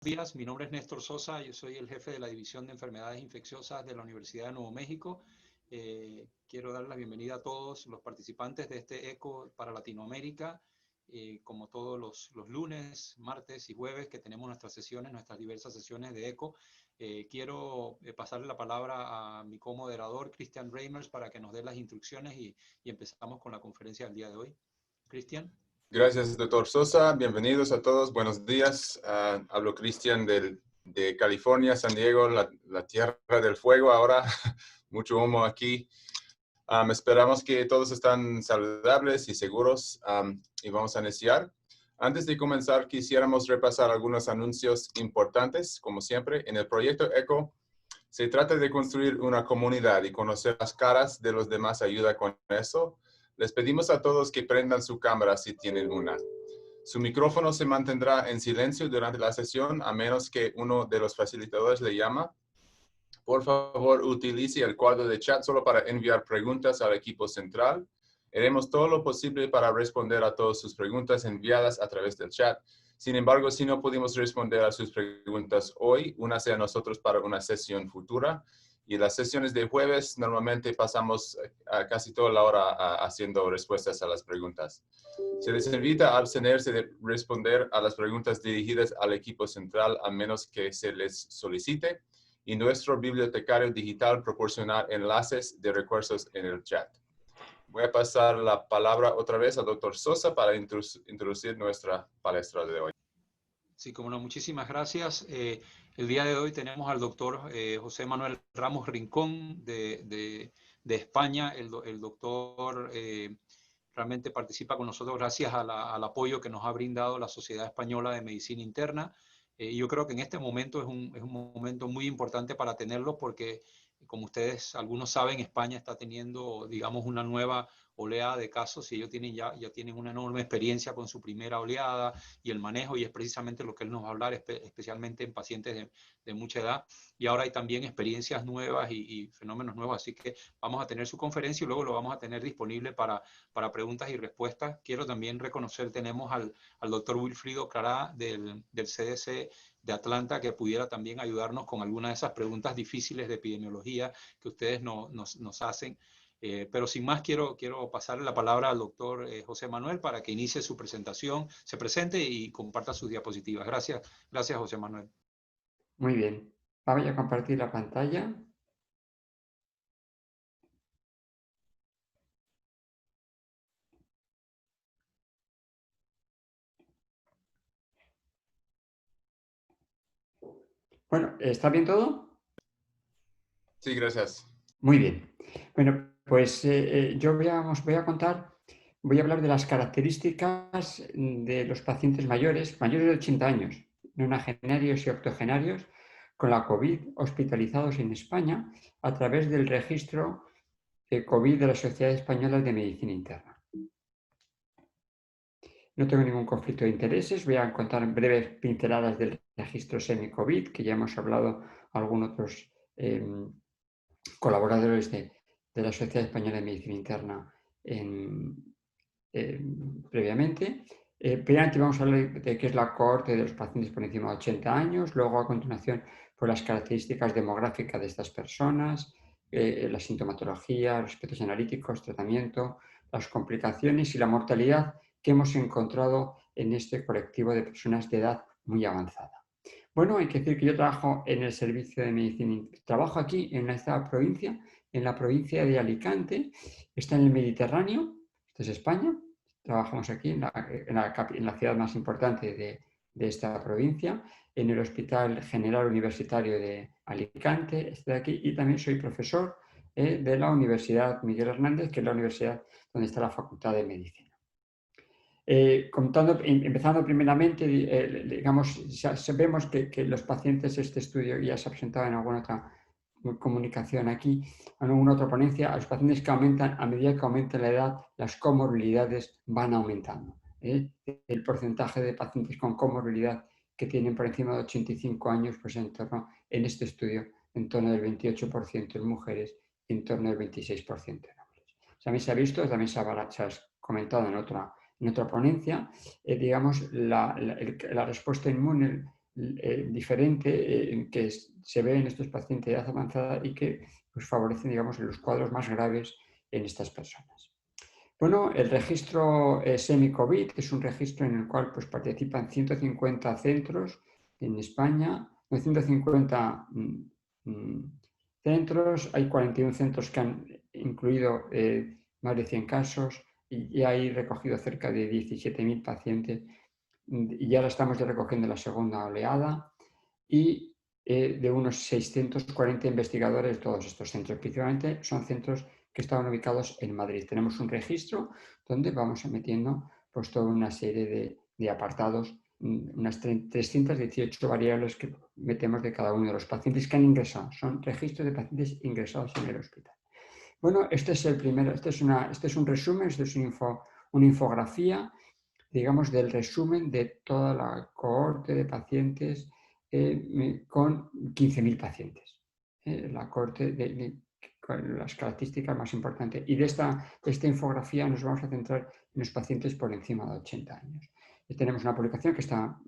Días, mi nombre es Néstor Sosa, yo soy el jefe de la División de Enfermedades Infecciosas de la Universidad de Nuevo México. Quiero dar la bienvenida a todos los participantes de este ECO para Latinoamérica, como todos los lunes, martes y jueves que tenemos nuestras sesiones, nuestras diversas sesiones de ECO. Quiero pasarle la palabra a mi comoderador, Christian Reimers, para que nos dé las instrucciones y empezamos con la conferencia del día de hoy. Christian. Gracias, doctor Sosa. Bienvenidos a todos. Buenos días. Hablo Cristian de California, San Diego, la tierra del fuego ahora. Mucho humo aquí. Esperamos que todos están saludables y seguros y vamos a iniciar. Antes de comenzar, quisiéramos repasar algunos anuncios importantes, como siempre. En el proyecto ECO, se trata de construir una comunidad y conocer las caras de los demás ayuda con eso. Les pedimos a todos que prendan su cámara si tienen una. Su micrófono se mantendrá en silencio durante la sesión a menos que uno de los facilitadores le llame. Por favor, utilice el cuadro de chat solo para enviar preguntas al equipo central. Haremos todo lo posible para responder a todas sus preguntas enviadas a través del chat. Sin embargo, si no pudimos responder a sus preguntas hoy, únase a nosotros para una sesión futura. Y las sesiones de jueves normalmente pasamos casi toda la hora haciendo respuestas a las preguntas. Se les invita a abstenerse de responder a las preguntas dirigidas al equipo central a menos que se les solicite. Y nuestro bibliotecario digital proporcionar enlaces de recursos en el chat. Voy a pasar la palabra otra vez al doctor Sosa para introducir nuestra palestra de hoy. Sí, como no, muchísimas gracias. El día de hoy tenemos al doctor José Manuel Ramos Rincón de España. El doctor realmente participa con nosotros gracias al apoyo que nos ha brindado la Sociedad Española de Medicina Interna. Yo creo que en este momento es un momento muy importante para tenerlo porque, como ustedes algunos saben, España está teniendo, digamos, una nueva oleada de casos y ellos tienen ya tienen una enorme experiencia con su primera oleada y el manejo, y es precisamente lo que él nos va a hablar, especialmente en pacientes de mucha edad. Y ahora hay también experiencias nuevas y fenómenos nuevos, así que vamos a tener su conferencia y luego lo vamos a tener disponible para preguntas y respuestas. Quiero también reconocer, tenemos al doctor Wilfrido Clará del CDC de Atlanta, que pudiera también ayudarnos con algunas de esas preguntas difíciles de epidemiología que ustedes nos hacen. Pero sin más, quiero pasarle la palabra al doctor José Manuel para que inicie su presentación, se presente y comparta sus diapositivas. Gracias José Manuel. Muy bien. Voy a compartir la pantalla. Bueno, ¿está bien todo? Sí, gracias. Muy bien. Bueno, pues yo voy a hablar de las características de los pacientes mayores de 80 años, nonagenarios y octogenarios, con la COVID hospitalizados en España a través del registro COVID de la Sociedad Española de Medicina Interna. No tengo ningún conflicto de intereses, voy a contar breves pinceladas del registro semi-COVID, que ya hemos hablado algunos otros colaboradores de la Sociedad Española de Medicina Interna previamente. Primeramente vamos a hablar de qué es la cohorte de los pacientes por encima de 80 años, luego a continuación por las características demográficas de estas personas, la sintomatología, los aspectos analíticos, tratamiento, las complicaciones y la mortalidad que hemos encontrado en este colectivo de personas de edad muy avanzada. Bueno, hay que decir que yo trabajo en el servicio de medicina, trabajo aquí en esta provincia, en la provincia de Alicante, está en el Mediterráneo, esto es España, trabajamos aquí en la ciudad más importante de esta provincia, en el Hospital General Universitario de Alicante, estoy aquí y también soy profesor de la Universidad Miguel Hernández, que es la universidad donde está la Facultad de Medicina. Empezando primeramente, digamos, sabemos que los pacientes, este estudio ya se ha presentado en alguna otra comunicación aquí, en alguna otra ponencia, a los pacientes que aumentan, a medida que aumenta la edad, las comorbilidades van aumentando. El porcentaje de pacientes con comorbilidad que tienen por encima de 85 años, pues en este estudio, en torno del 28% en mujeres y en torno del 26% en hombres. También se ha visto, también se ha comentado en otra ponencia, digamos, la respuesta inmune, diferente que se ve en estos pacientes de edad avanzada y que pues, favorecen, digamos, los cuadros más graves en estas personas. Bueno, el registro semi-COVID es un registro en el cual pues, participan 150 centros en España, 150 centros, hay 41 centros que han incluido más de 100 casos y hay recogido cerca de 17.000 pacientes y ya estamos ya recogiendo la segunda oleada y de unos 640 investigadores de todos estos centros. Principalmente son centros que estaban ubicados en Madrid. Tenemos un registro donde vamos metiendo pues, toda una serie de apartados, unas 318 variables que metemos de cada uno de los pacientes que han ingresado. Son registros de pacientes ingresados en el hospital. Bueno, este es el primero, este es un resumen, esto es una infografía, digamos, del resumen de toda la cohorte de pacientes con 15.000 pacientes. La cohorte con las características más importantes. Y de esta infografía nos vamos a centrar en los pacientes por encima de 80 años. Y tenemos una publicación que está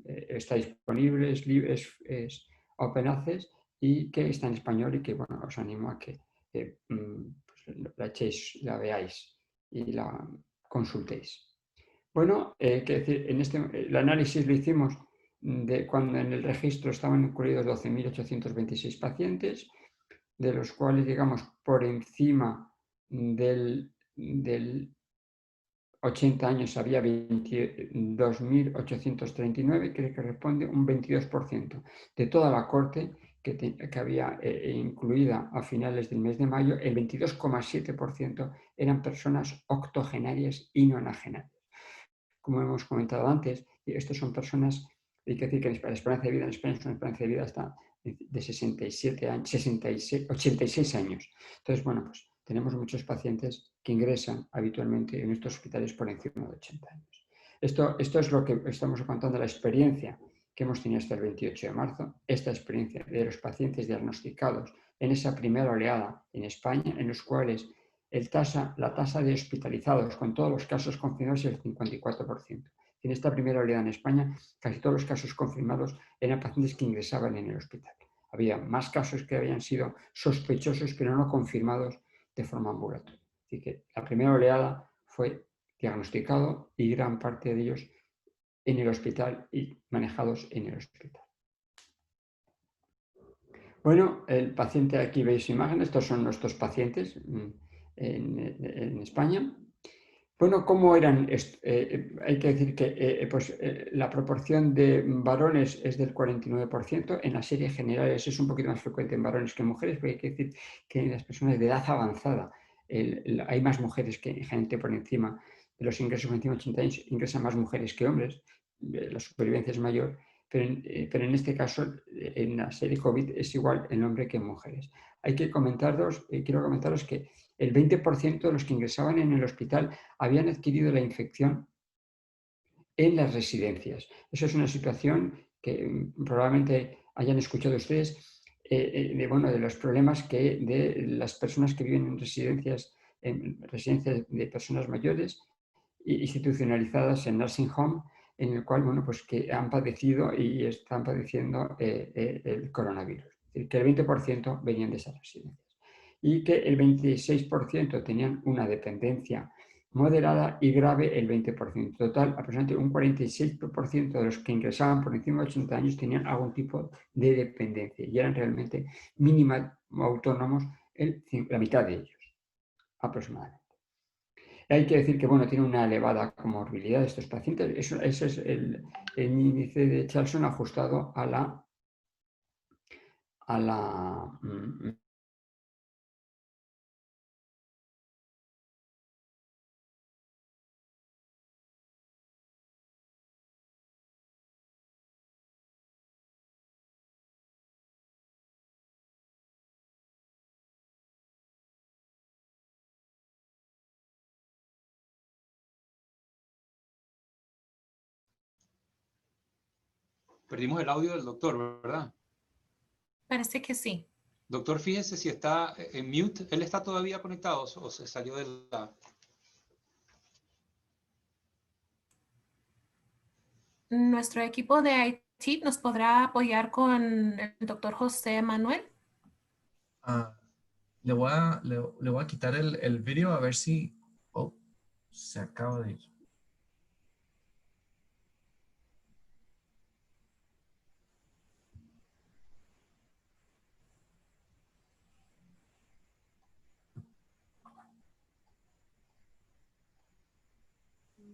disponible, es open access y que está en español y que bueno, os animo a que pues, la veáis y la consultéis. Bueno, decir, el análisis lo hicimos de cuando en el registro estaban incluidos 12.826 pacientes, de los cuales, digamos, por encima del 80 años había 22.839, que responde un 22% de toda la corte que había incluida a finales del mes de mayo. El 22,7% eran personas octogenarias y nonagenarias. Como hemos comentado antes, estas son personas, hay que decir que la esperanza de vida en España es una esperanza de vida hasta de 67 años, 86 años. Entonces, bueno, pues tenemos muchos pacientes que ingresan habitualmente en estos hospitales por encima de 80 años. Esto es lo que estamos contando, la experiencia que hemos tenido hasta el 28 de marzo, esta experiencia de los pacientes diagnosticados en esa primera oleada en España, en los cuales la tasa de hospitalizados con todos los casos confirmados es el 54%. En esta primera oleada en España, casi todos los casos confirmados eran pacientes que ingresaban en el hospital. Había más casos que habían sido sospechosos, pero no confirmados de forma ambulatoria. Así que la primera oleada fue diagnosticado y gran parte de ellos en el hospital y manejados en el hospital. Bueno, el paciente, aquí veis imágenes, estos son nuestros pacientes en España. Bueno, ¿cómo eran? Hay que decir que la proporción de varones es del 49%, en las series generales es un poquito más frecuente en varones que en mujeres, pero hay que decir que en las personas de edad avanzada hay más mujeres que gente por encima de los ingresos por encima de 80 años, ingresan más mujeres que hombres, la supervivencia es mayor, pero en este caso, en la serie COVID es igual en hombre que en mujeres. Quiero comentaros que el 20% de los que ingresaban en el hospital habían adquirido la infección en las residencias. Eso es una situación que probablemente hayan escuchado ustedes de los problemas de las personas que viven en residencias de personas mayores institucionalizadas en nursing home, en el cual, bueno, pues que han padecido y están padeciendo el coronavirus. Es decir, que el 20% venían de esas residencias y que el 26% tenían una dependencia moderada y grave el 20%. Total, aproximadamente un 46% de los que ingresaban por encima de 80 años tenían algún tipo de dependencia y eran realmente mínima autónomos la mitad de ellos, aproximadamente. Hay que decir que bueno, tiene una elevada comorbilidad de estos pacientes. Ese es el índice de Charlson ajustado a la Perdimos el audio del doctor, ¿verdad? Parece que sí. Doctor, fíjese si está en mute. ¿Él está todavía conectado o se salió de la...? Nuestro equipo de Sí, ¿nos podrá apoyar con el doctor José Manuel? Ah, le voy a quitar el vídeo a ver si... Oh, se acaba de ir.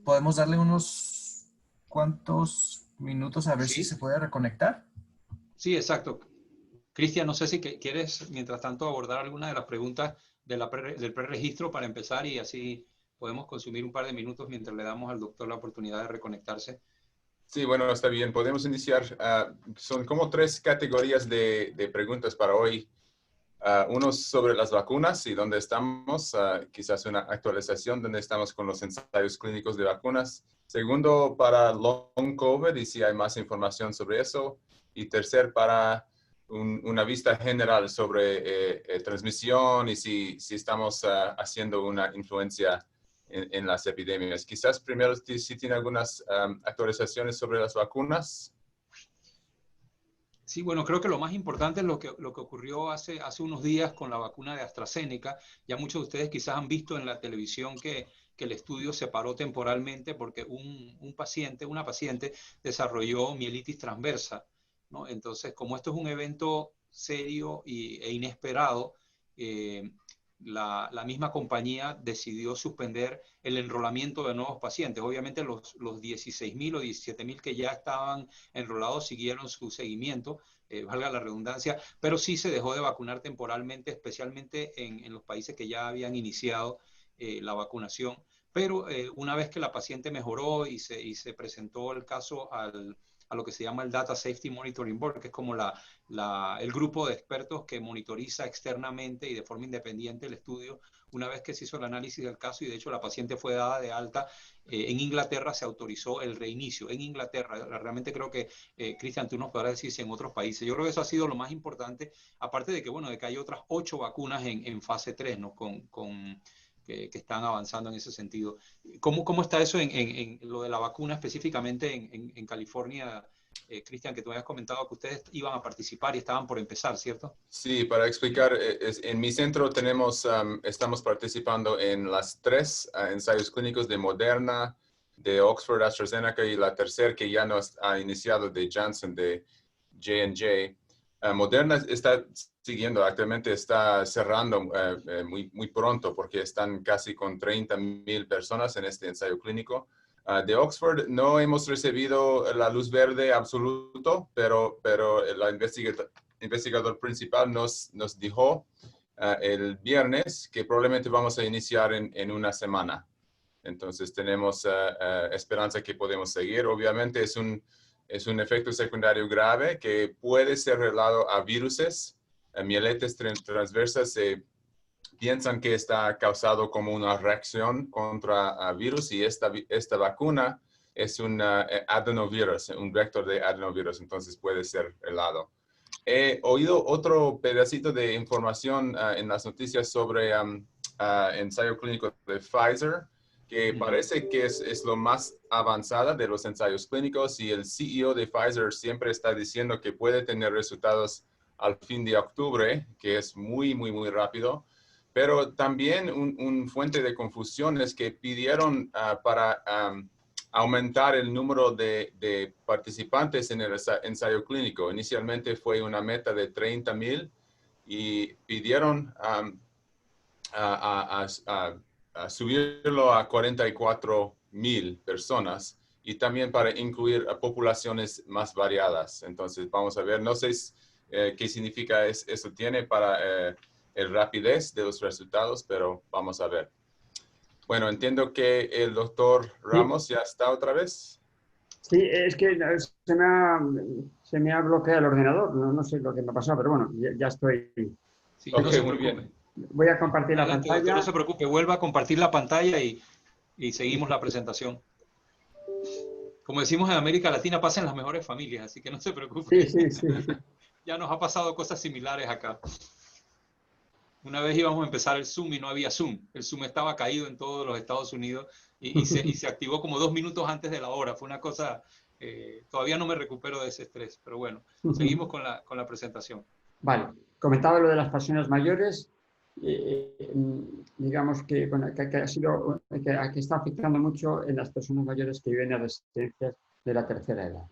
Podemos darle unos cuantos minutos a ver si se Sí, puede reconectar. sí, exacto. Cristian, no sé si quieres, mientras tanto, abordar alguna de las preguntas del preregistro para empezar y así podemos consumir un par de minutos mientras le damos al doctor la oportunidad de reconectarse. Sí, bueno, está bien. Podemos iniciar. Son como tres categorías de preguntas para hoy. Uno sobre las vacunas y dónde estamos, quizás una actualización dónde estamos con los ensayos clínicos de vacunas. Segundo, para long COVID y si hay más información sobre eso. Y tercer, para una vista general sobre transmisión y si estamos haciendo una influencia en las epidemias. Quizás primero si tiene algunas actualizaciones sobre las vacunas. Sí, bueno, creo que lo más importante es lo que ocurrió hace unos días con la vacuna de AstraZeneca. Ya muchos de ustedes quizás han visto en la televisión que el estudio se paró temporalmente porque una paciente desarrolló mielitis transversa, ¿no? Entonces, como esto es un evento serio e inesperado, eh, la misma compañía decidió suspender el enrolamiento de nuevos pacientes. Obviamente los 16.000 o 17.000 que ya estaban enrolados siguieron su seguimiento, valga la redundancia, pero sí se dejó de vacunar temporalmente, especialmente en los países que ya habían iniciado la vacunación. Pero una vez que la paciente mejoró y se presentó el caso a lo que se llama el Data Safety Monitoring Board, que es como el grupo de expertos que monitoriza externamente y de forma independiente el estudio. Una vez que se hizo el análisis del caso y de hecho la paciente fue dada de alta, en Inglaterra se autorizó el reinicio. En Inglaterra, realmente creo que, Cristian, tú nos podrás decir si en otros países. Yo creo que eso ha sido lo más importante, aparte de que, bueno, de que hay otras 8 vacunas en fase 3, ¿no? Que están avanzando en ese sentido. ¿Cómo está eso en lo de la vacuna específicamente en California? Cristian, que tú habías comentado que ustedes iban a participar y estaban por empezar, ¿cierto? Sí, para explicar, en mi centro estamos participando en las 3 ensayos clínicos de Moderna, de Oxford AstraZeneca y la tercera que ya nos ha iniciado de Janssen, de J&J. Moderna está siguiendo, actualmente está cerrando muy pronto porque están casi con 30,000 personas en este ensayo clínico. De Oxford no hemos recibido la luz verde absoluto, pero la investigador principal nos dijo el viernes que probablemente vamos a iniciar en una semana. Entonces tenemos esperanza que podemos seguir. Obviamente es un efecto secundario grave que puede ser relado a viruses. Mieletes transversas se piensan que está causado como una reacción contra virus y esta vacuna es un adenovirus, un vector de adenovirus, entonces puede ser relado. He oído otro pedacito de información en las noticias sobre ensayo clínico de Pfizer, que parece que es lo más avanzada de los ensayos clínicos y el CEO de Pfizer siempre está diciendo que puede tener resultados al fin de octubre, que es muy rápido. Pero también un fuente de confusión es que pidieron para aumentar el número de participantes en el ensayo clínico. Inicialmente fue una meta de 30,000 y pidieron a subirlo a 44,000 personas y también para incluir a poblaciones más variadas. Entonces vamos a ver, no sé qué significa eso tiene para el rapidez de los resultados, pero vamos a ver. Bueno, entiendo que el doctor Ramos ya está otra vez. Sí, es que se me ha bloqueado el ordenador, no sé lo que me ha pasado, pero bueno, ya estoy. Sí, Ok, no se muy preocupe. bien. Voy a compartir la Adelante, doctor, pantalla. no se preocupe, vuelva a compartir la pantalla y seguimos la presentación. Como decimos en América Latina, pasan las mejores familias, así que no se preocupe. Sí. Ya nos ha pasado cosas similares acá. Una vez íbamos a empezar el Zoom y no había Zoom. El Zoom estaba caído en todos los Estados Unidos y se activó como 2 minutos antes de la hora. Fue una cosa Todavía no me recupero de ese estrés, pero bueno, seguimos con la presentación. Vale, comentaba lo de las personas mayores, digamos que, bueno, que está afectando mucho en las personas mayores que viven en residencias de la tercera edad.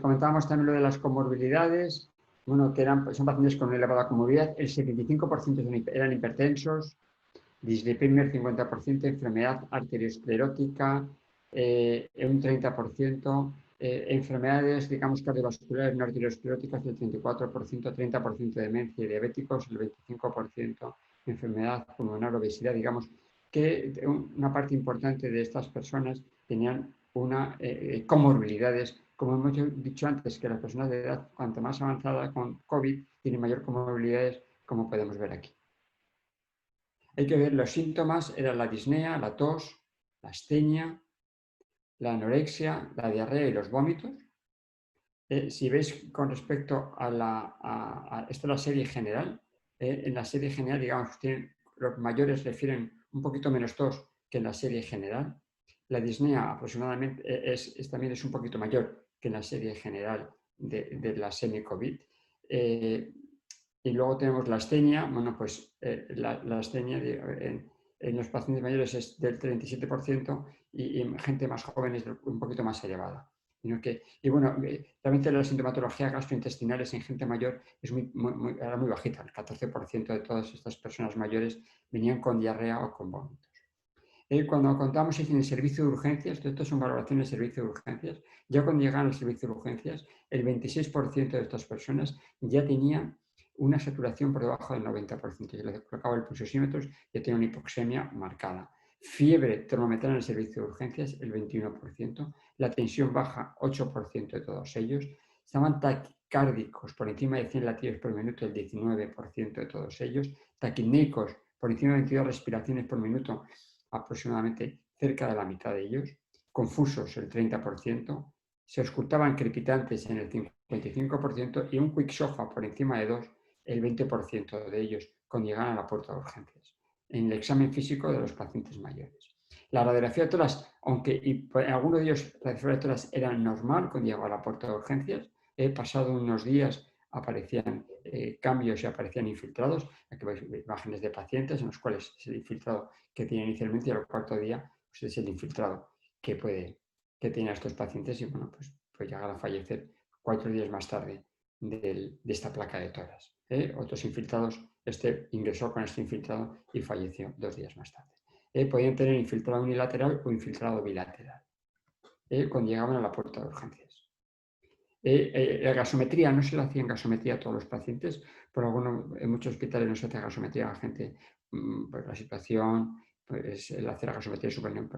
Comentábamos también lo de las comorbilidades, bueno, que son pacientes con elevada comorbilidad, el 75% eran hipertensos, dislipemia el 50%, enfermedad arteriosclerótica, un 30%, enfermedades, digamos, cardiovasculares no arterioscleróticas el 34%, 30% de demencia y diabéticos, el 25%, enfermedad pulmonar, obesidad, digamos, que una parte importante de estas personas tenían comorbilidades, como hemos dicho antes, que las personas de edad, cuanto más avanzada con COVID, tienen mayor comorbilidades, como podemos ver aquí. Hay que ver los síntomas, eran la disnea, la tos, la astenia, la anorexia, la diarrea y los vómitos. Si veis con respecto a esto es la serie general, en la serie general, digamos, los mayores refieren un poquito menos tos que en la serie general. La disnea aproximadamente también es un poquito mayor que en la serie general de la semi-COVID. Y luego tenemos la astenia. Bueno, pues la astenia en los pacientes mayores es del 37% y gente más joven es un poquito más elevada. Y bueno, realmente la sintomatología gastrointestinal en gente mayor era muy bajita. El 14% de todas estas personas mayores venían con diarrea o con vómitos. Cuando contamos en el servicio de urgencias, estas son valoraciones del servicio de urgencias, ya cuando llegan al servicio de urgencias, el 26% de estas personas ya tenían una saturación por debajo del 90%. Se les colocaba el pulsosímetro, ya tenía una hipoxemia marcada. Fiebre termometral en el servicio de urgencias, el 21%. La tensión baja, 8% de todos ellos. Estaban taquicárdicos por encima de 100 latidos por minuto, el 19% de todos ellos. Taquipneicos por encima de 22 respiraciones por minuto, aproximadamente cerca de la mitad de ellos. Confusos, el 30%. Se auscultaban crepitantes en el 55% y un quick-sofa por encima de 2, el 20% de ellos, cuando llegan a la puerta de urgencias, en el examen físico de los pacientes mayores. La radiografía de tórax, aunque en algunos de ellos la radiografía de tórax era normal cuando llegaba a la puerta de urgencias, pasado unos días aparecían cambios y aparecían infiltrados. Aquí veis imágenes de pacientes en los cuales es el infiltrado que tiene inicialmente y al cuarto día pues es el infiltrado que tiene a estos pacientes y bueno, pues llegar a fallecer 4 días más tarde de esta placa de tórax. Otros infiltrados, ingresó con este infiltrado y falleció 2 días más tarde. Podían tener infiltrado unilateral o infiltrado bilateral cuando llegaban a la puerta de urgencias. La gasometría, no se le hacía gasometría a todos los pacientes, en muchos hospitales no se hace gasometría a la gente por la situación, pues el hacer gasometría supone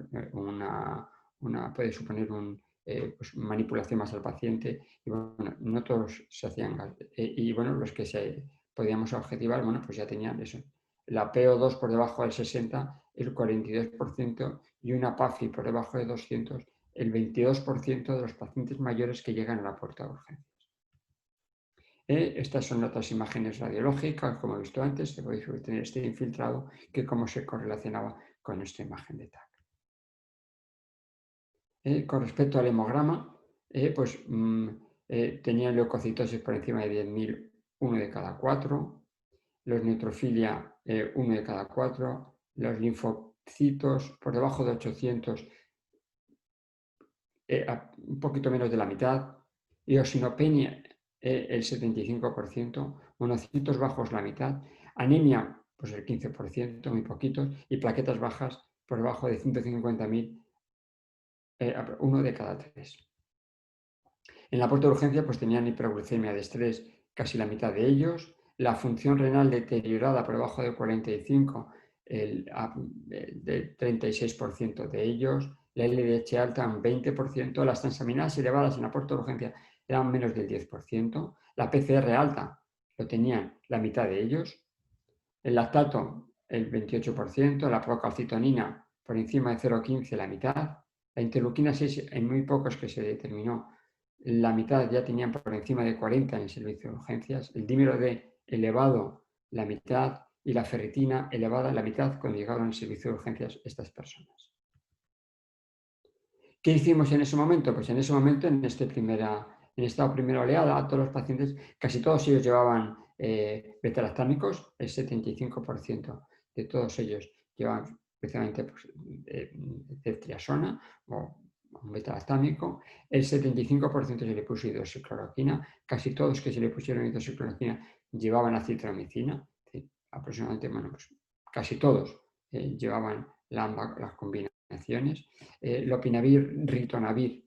puede suponer pues, manipulación más al paciente y bueno, no todos se hacían y bueno, los que podíamos objetivar, bueno, pues ya tenían eso, la PO2 por debajo del 60, el 42% y una PAFI por debajo de 200, el 22% de los pacientes mayores que llegan a la puerta de urgencias. Estas son otras imágenes radiológicas, como he visto antes, que podéis tener este infiltrado, que cómo se correlacionaba con esta imagen de TAC. Con respecto al hemograma, tenían leucocitosis por encima de 10.000, 1 de cada 4, los neutrofilia, 1 de cada 4, los linfocitos por debajo de 800, un poquito menos de la mitad, eosinopenia, el 75%, monocitos bajos la mitad, anemia, pues el 15%, muy poquitos, y plaquetas bajas por debajo de 150.000, 1 de cada 3. En la puerta de urgencia pues tenían hiperglucemia de estrés casi la mitad de ellos, la función renal deteriorada por debajo de 45, del 36% de ellos, la LDH alta un 20%, las transaminadas elevadas en la puerta de urgencia eran menos del 10%, la PCR alta lo tenían la mitad de ellos, el lactato el 28%, la procalcitonina por encima de 0,15 la mitad, la interleuquina 6 en muy pocos que se determinó, la mitad ya tenían por encima de 40 en el servicio de urgencias, el dímero D elevado la mitad y la ferritina elevada la mitad cuando llegaron al servicio de urgencias estas personas. ¿Qué hicimos en ese momento? Pues en ese momento, en esta primera oleada, todos los pacientes, casi todos ellos llevaban beta-lactámicos, el 75% de todos ellos llevaban especialmente pues, ceftriaxona o un beta-lactámico, el 75% se le puso hidroxicloroquina, casi todos que se le pusieron hidroxicloroquina llevaban acitromicina, aproximadamente, bueno, pues casi todos llevaban las combinaciones. Lopinavir, ritonavir,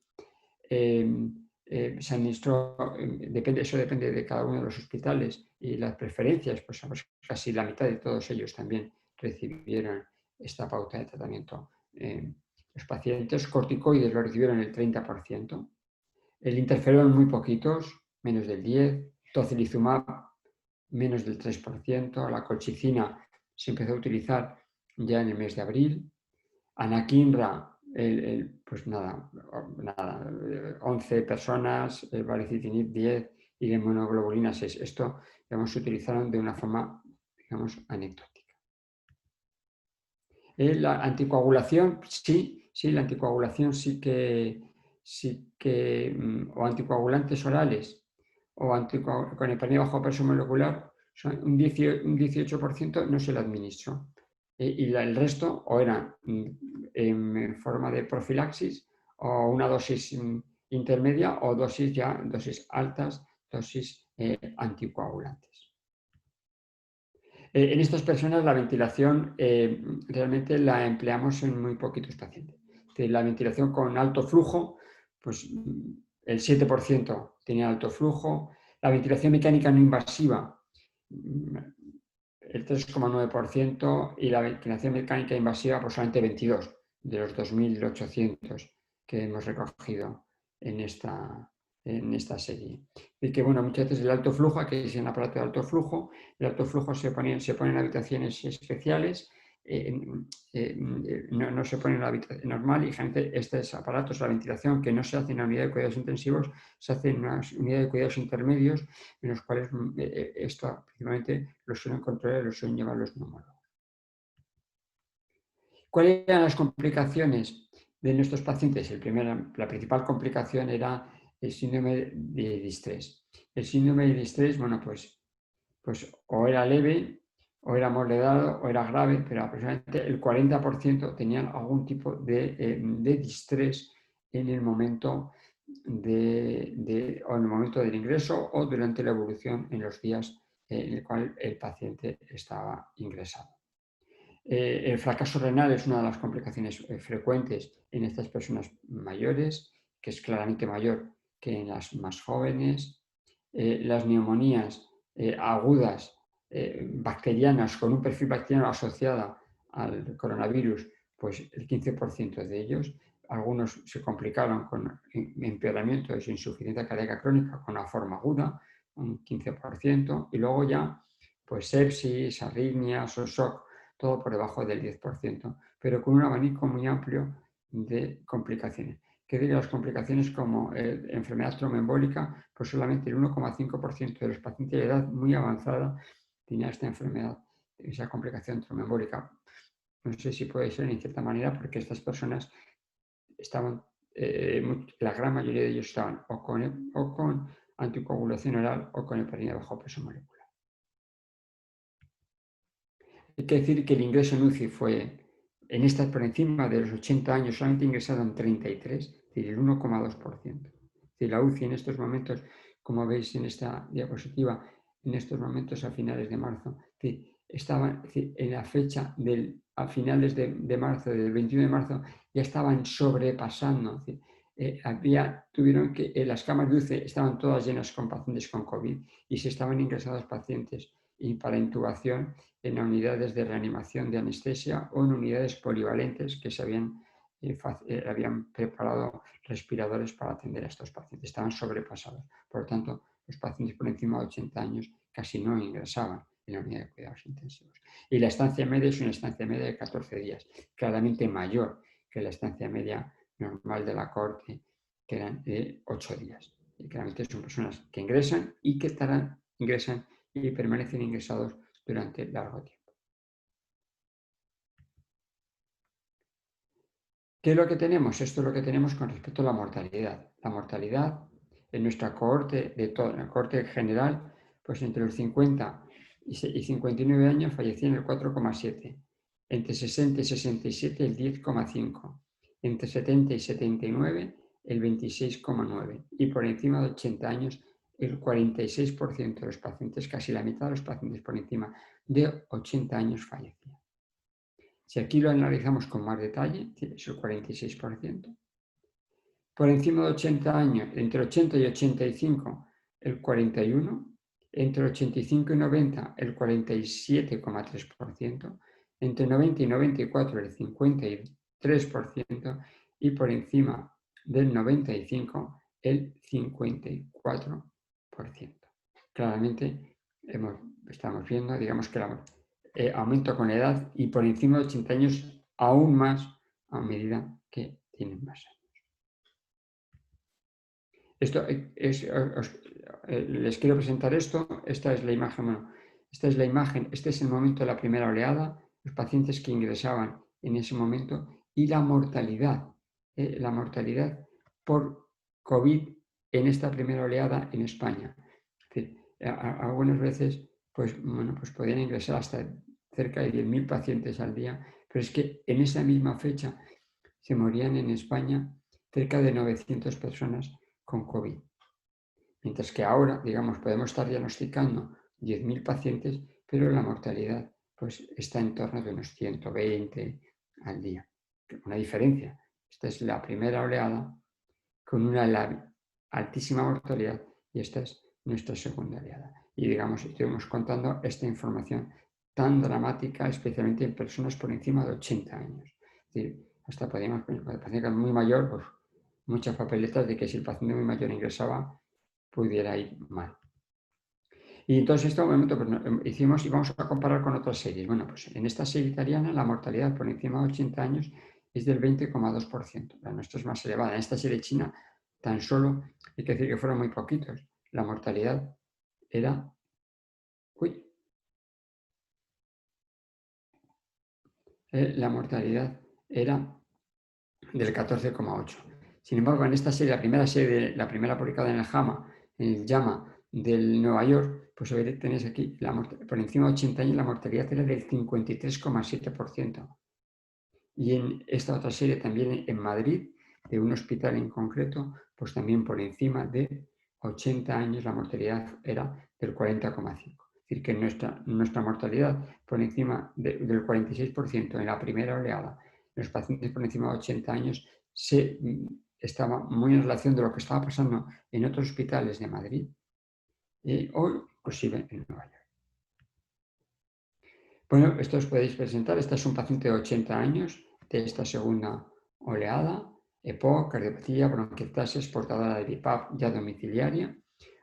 se administró, eso depende de cada uno de los hospitales y las preferencias, pues casi la mitad de todos ellos también recibieron esta pauta de tratamiento. Los pacientes corticoides lo recibieron el 30%, el interferón muy poquitos, menos del 10%, tocilizumab menos del 3%, la colchicina se empezó a utilizar ya en el mes de abril, anakinra, pues nada, 11 personas, el baricitinib 10 y la inmunoglobulina 6. Esto, digamos, se utilizaron de una forma, digamos, anecdótica. La anticoagulación, sí, la anticoagulación sí que o anticoagulantes orales o con heparinina bajo peso molecular, un 18% no se le administró. Y el resto o eran en forma de profilaxis o una dosis intermedia o dosis altas, dosis anticoagulantes. En estas personas la ventilación realmente la empleamos en muy poquitos pacientes. La ventilación con alto flujo, pues el 7% tenía alto flujo. La ventilación mecánica no invasiva, el 3,9%, y la ventilación mecánica invasiva, pues solamente 22 de los 2.800 que hemos recogido en esta serie. Y que, bueno, muchas veces el alto flujo, aquí es un aparato de alto flujo, el alto flujo se pone en habitaciones especiales, no se pone en la habitación normal, y generalmente estos aparatos, la ventilación que no se hace en la unidad de cuidados intensivos, se hace en una unidad de cuidados intermedios, en los cuales esto principalmente lo suelen controlar y lo suelen llevar los neumólogos. ¿Cuáles eran las complicaciones de nuestros pacientes? La principal complicación era el síndrome de distrés. El síndrome de distrés, bueno, pues o era leve, o era moderado, o era grave, pero aproximadamente el 40% tenían algún tipo de distrés en el momento o en el momento del ingreso o durante la evolución en los días en el cual el paciente estaba ingresado. El fracaso renal es una de las complicaciones frecuentes en estas personas mayores, que es claramente mayor que en las más jóvenes. Las neumonías agudas bacterianas con un perfil bacteriano asociado al coronavirus, pues el 15% de ellos. Algunos se complicaron con empeoramiento de su insuficiencia cardíaca crónica con una forma aguda, un 15%, y luego ya pues sepsis, arritmias o shock, todo por debajo del 10%, pero con un abanico muy amplio de complicaciones. Que diga, las complicaciones como enfermedad tromboembólica, pues solamente el 1,5% de los pacientes de edad muy avanzada tenía esta enfermedad, esa complicación tromboembólica. No sé si puede ser en cierta manera porque estas personas estaban, la gran mayoría de ellos estaban o con anticoagulación oral o con heparinina bajo peso molecular. Hay que decir que el ingreso en UCI fue, por encima de los 80 años, solamente ingresaron 33, es decir, el 1,2%. Es decir, la UCI en estos momentos, como veis en esta diapositiva, en estos momentos a finales de marzo, estaban en la fecha a finales de marzo, del 21 de marzo, ya estaban sobrepasando. Tuvieron que las camas de UCI estaban todas llenas con pacientes con COVID y se estaban ingresados pacientes y para intubación en unidades de reanimación de anestesia o en unidades polivalentes que se habían preparado respiradores para atender a estos pacientes. Estaban sobrepasados. Por lo tanto, los pacientes por encima de 80 años casi no ingresaban en la unidad de cuidados intensivos. Y la estancia media es una estancia media de 14 días, claramente mayor que la estancia media normal de la corte, que eran de 8 días. Y claramente son personas que ingresan y que ingresan y permanecen ingresados durante largo tiempo. ¿Qué es lo que tenemos? Esto es lo que tenemos con respecto a la mortalidad. La mortalidad en nuestra cohorte, en la cohorte general, pues entre los 50 y 59 años fallecían el 4,7, entre 60 y 67 el 10,5, entre 70 y 79 el 26,9 y por encima de 80 años el 46% de los pacientes, casi la mitad de los pacientes por encima de 80 años fallecían. Si aquí lo analizamos con más detalle, es el 46%. Por encima de 80 años, entre 80 y 85, el 41%, entre 85 y 90, el 47,3%, entre 90 y 94, el 53%, y por encima del 95, el 54%. Claramente estamos viendo, digamos que aumento con la edad y por encima de 80 años aún más a medida que tienen más años. Les quiero presentar esto. Esta es la imagen, este es el momento de la primera oleada, los pacientes que ingresaban en ese momento y la mortalidad por COVID en esta primera oleada en España. Es decir, algunas veces pues podían ingresar hasta cerca de 10.000 pacientes al día, pero es que en esa misma fecha se morían en España cerca de 900 personas con COVID. Mientras que ahora, digamos, podemos estar diagnosticando 10.000 pacientes, pero la mortalidad pues, está en torno de unos 120 al día. Una diferencia. Esta es la primera oleada con una altísima mortalidad y esta es nuestra segunda oleada. Y digamos, estuvimos contando esta información tan dramática, especialmente en personas por encima de 80 años. Es decir, hasta podíamos, el paciente muy mayor, pues muchas papeletas de que si el paciente muy mayor ingresaba, pudiera ir mal. Y entonces, en este momento pues, hicimos y vamos a comparar con otras series. Bueno, pues en esta serie italiana la mortalidad por encima de 80 años es del 20,2%. La nuestra es más elevada. En esta serie china, tan solo, hay que decir que fueron muy poquitos. La mortalidad era... la mortalidad era del 14,8%. Sin embargo, en esta serie, la primera publicada en el JAMA, en el JAMA del Nueva York, pues tenéis aquí, por encima de 80 años la mortalidad era del 53,7%. Y en esta otra serie también en Madrid, de un hospital en concreto, pues también por encima de 80 años la mortalidad era del 40,5%. Es decir, que nuestra mortalidad por encima del 46% en la primera oleada, los pacientes por encima de 80 años, estaba muy en relación de lo que estaba pasando en otros hospitales de Madrid o inclusive en Nueva York. Bueno, esto os podéis presentar. Este es un paciente de 80 años de esta segunda oleada, EPOC, cardiopatía, bronquiectasis, portadora de BiPAP ya domiciliaria,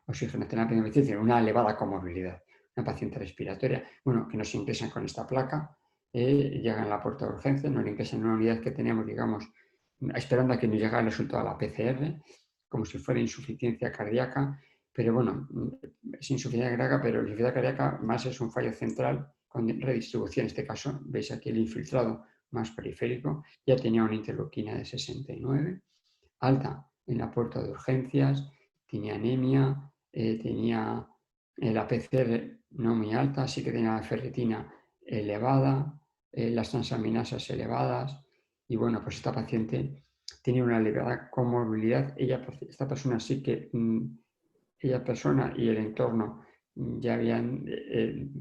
oxigenoterapia domiciliaria, una elevada comorbilidad, una paciente respiratoria, bueno, que nos ingresan con esta placa, llegan a la puerta de urgencia, nos ingresan en una unidad que tenemos, digamos, esperando a que nos llegue el resultado de la PCR, como si fuera insuficiencia cardíaca, pero bueno, es insuficiencia cardíaca, pero la insuficiencia cardíaca más es un fallo central con redistribución. En este caso, veis aquí el infiltrado más periférico, ya tenía una interleuquina de 69, alta en la puerta de urgencias, tenía anemia, tenía la PCR no muy alta, sí que tenía la ferritina elevada, las transaminasas elevadas, y bueno, pues esta paciente tenía una elevada comorbilidad. Esta persona sí que, ella persona y el entorno ya habían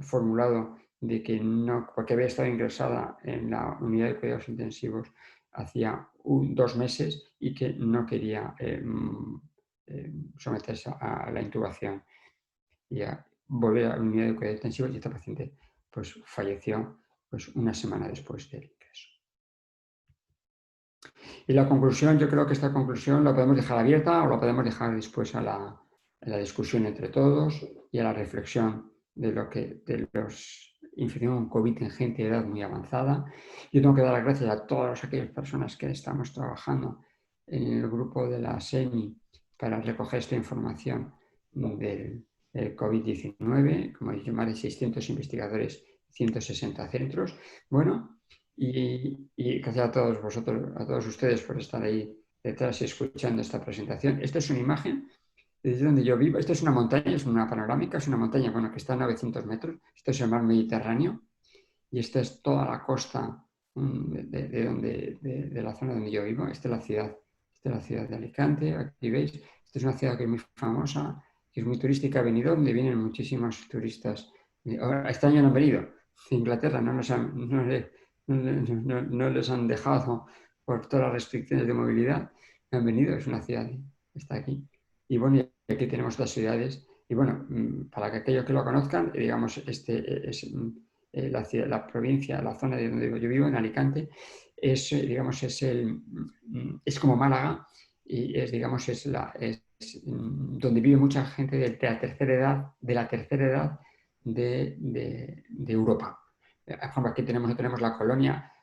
formulado de que no, porque había estado ingresada en la unidad de cuidados intensivos hacía 2 meses y que no quería someterse a la intubación y a volver a la unidad de cuidados intensivos, y esta paciente pues falleció pues una semana después del ingreso. Y la conclusión, yo creo que esta conclusión la podemos dejar abierta o la podemos dejar después a la discusión entre todos y a la reflexión de los infección con COVID en gente de edad muy avanzada. Yo tengo que dar las gracias a todas aquellas personas que estamos trabajando en el grupo de la SEMI para recoger esta información del COVID-19, como he dicho, más de 600 investigadores, 160 centros. Bueno, Y gracias a todos vosotros, a todos ustedes por estar ahí detrás y escuchando esta presentación. Esta es una imagen desde donde yo vivo. Esto es una montaña, es una panorámica, es una montaña, bueno, que está a 900 metros. Esto es el mar Mediterráneo y esta es toda la costa de la zona donde yo vivo. Esta es la ciudad de Alicante, aquí veis. Esta es una ciudad que es muy famosa, que es muy turística, donde vienen muchísimos turistas. Ahora, este año no han venido. De Inglaterra no les han dejado por todas las restricciones de movilidad. No han venido, es una ciudad, está aquí. Y bueno, y aquí tenemos otras ciudades. Y bueno, para que aquellos que lo conozcan, digamos, este es la provincia, la zona de donde yo vivo, en Alicante, es, digamos, es como Málaga y es, digamos, es donde vive mucha gente de la tercera edad de Europa. Por ejemplo, aquí tenemos la colonia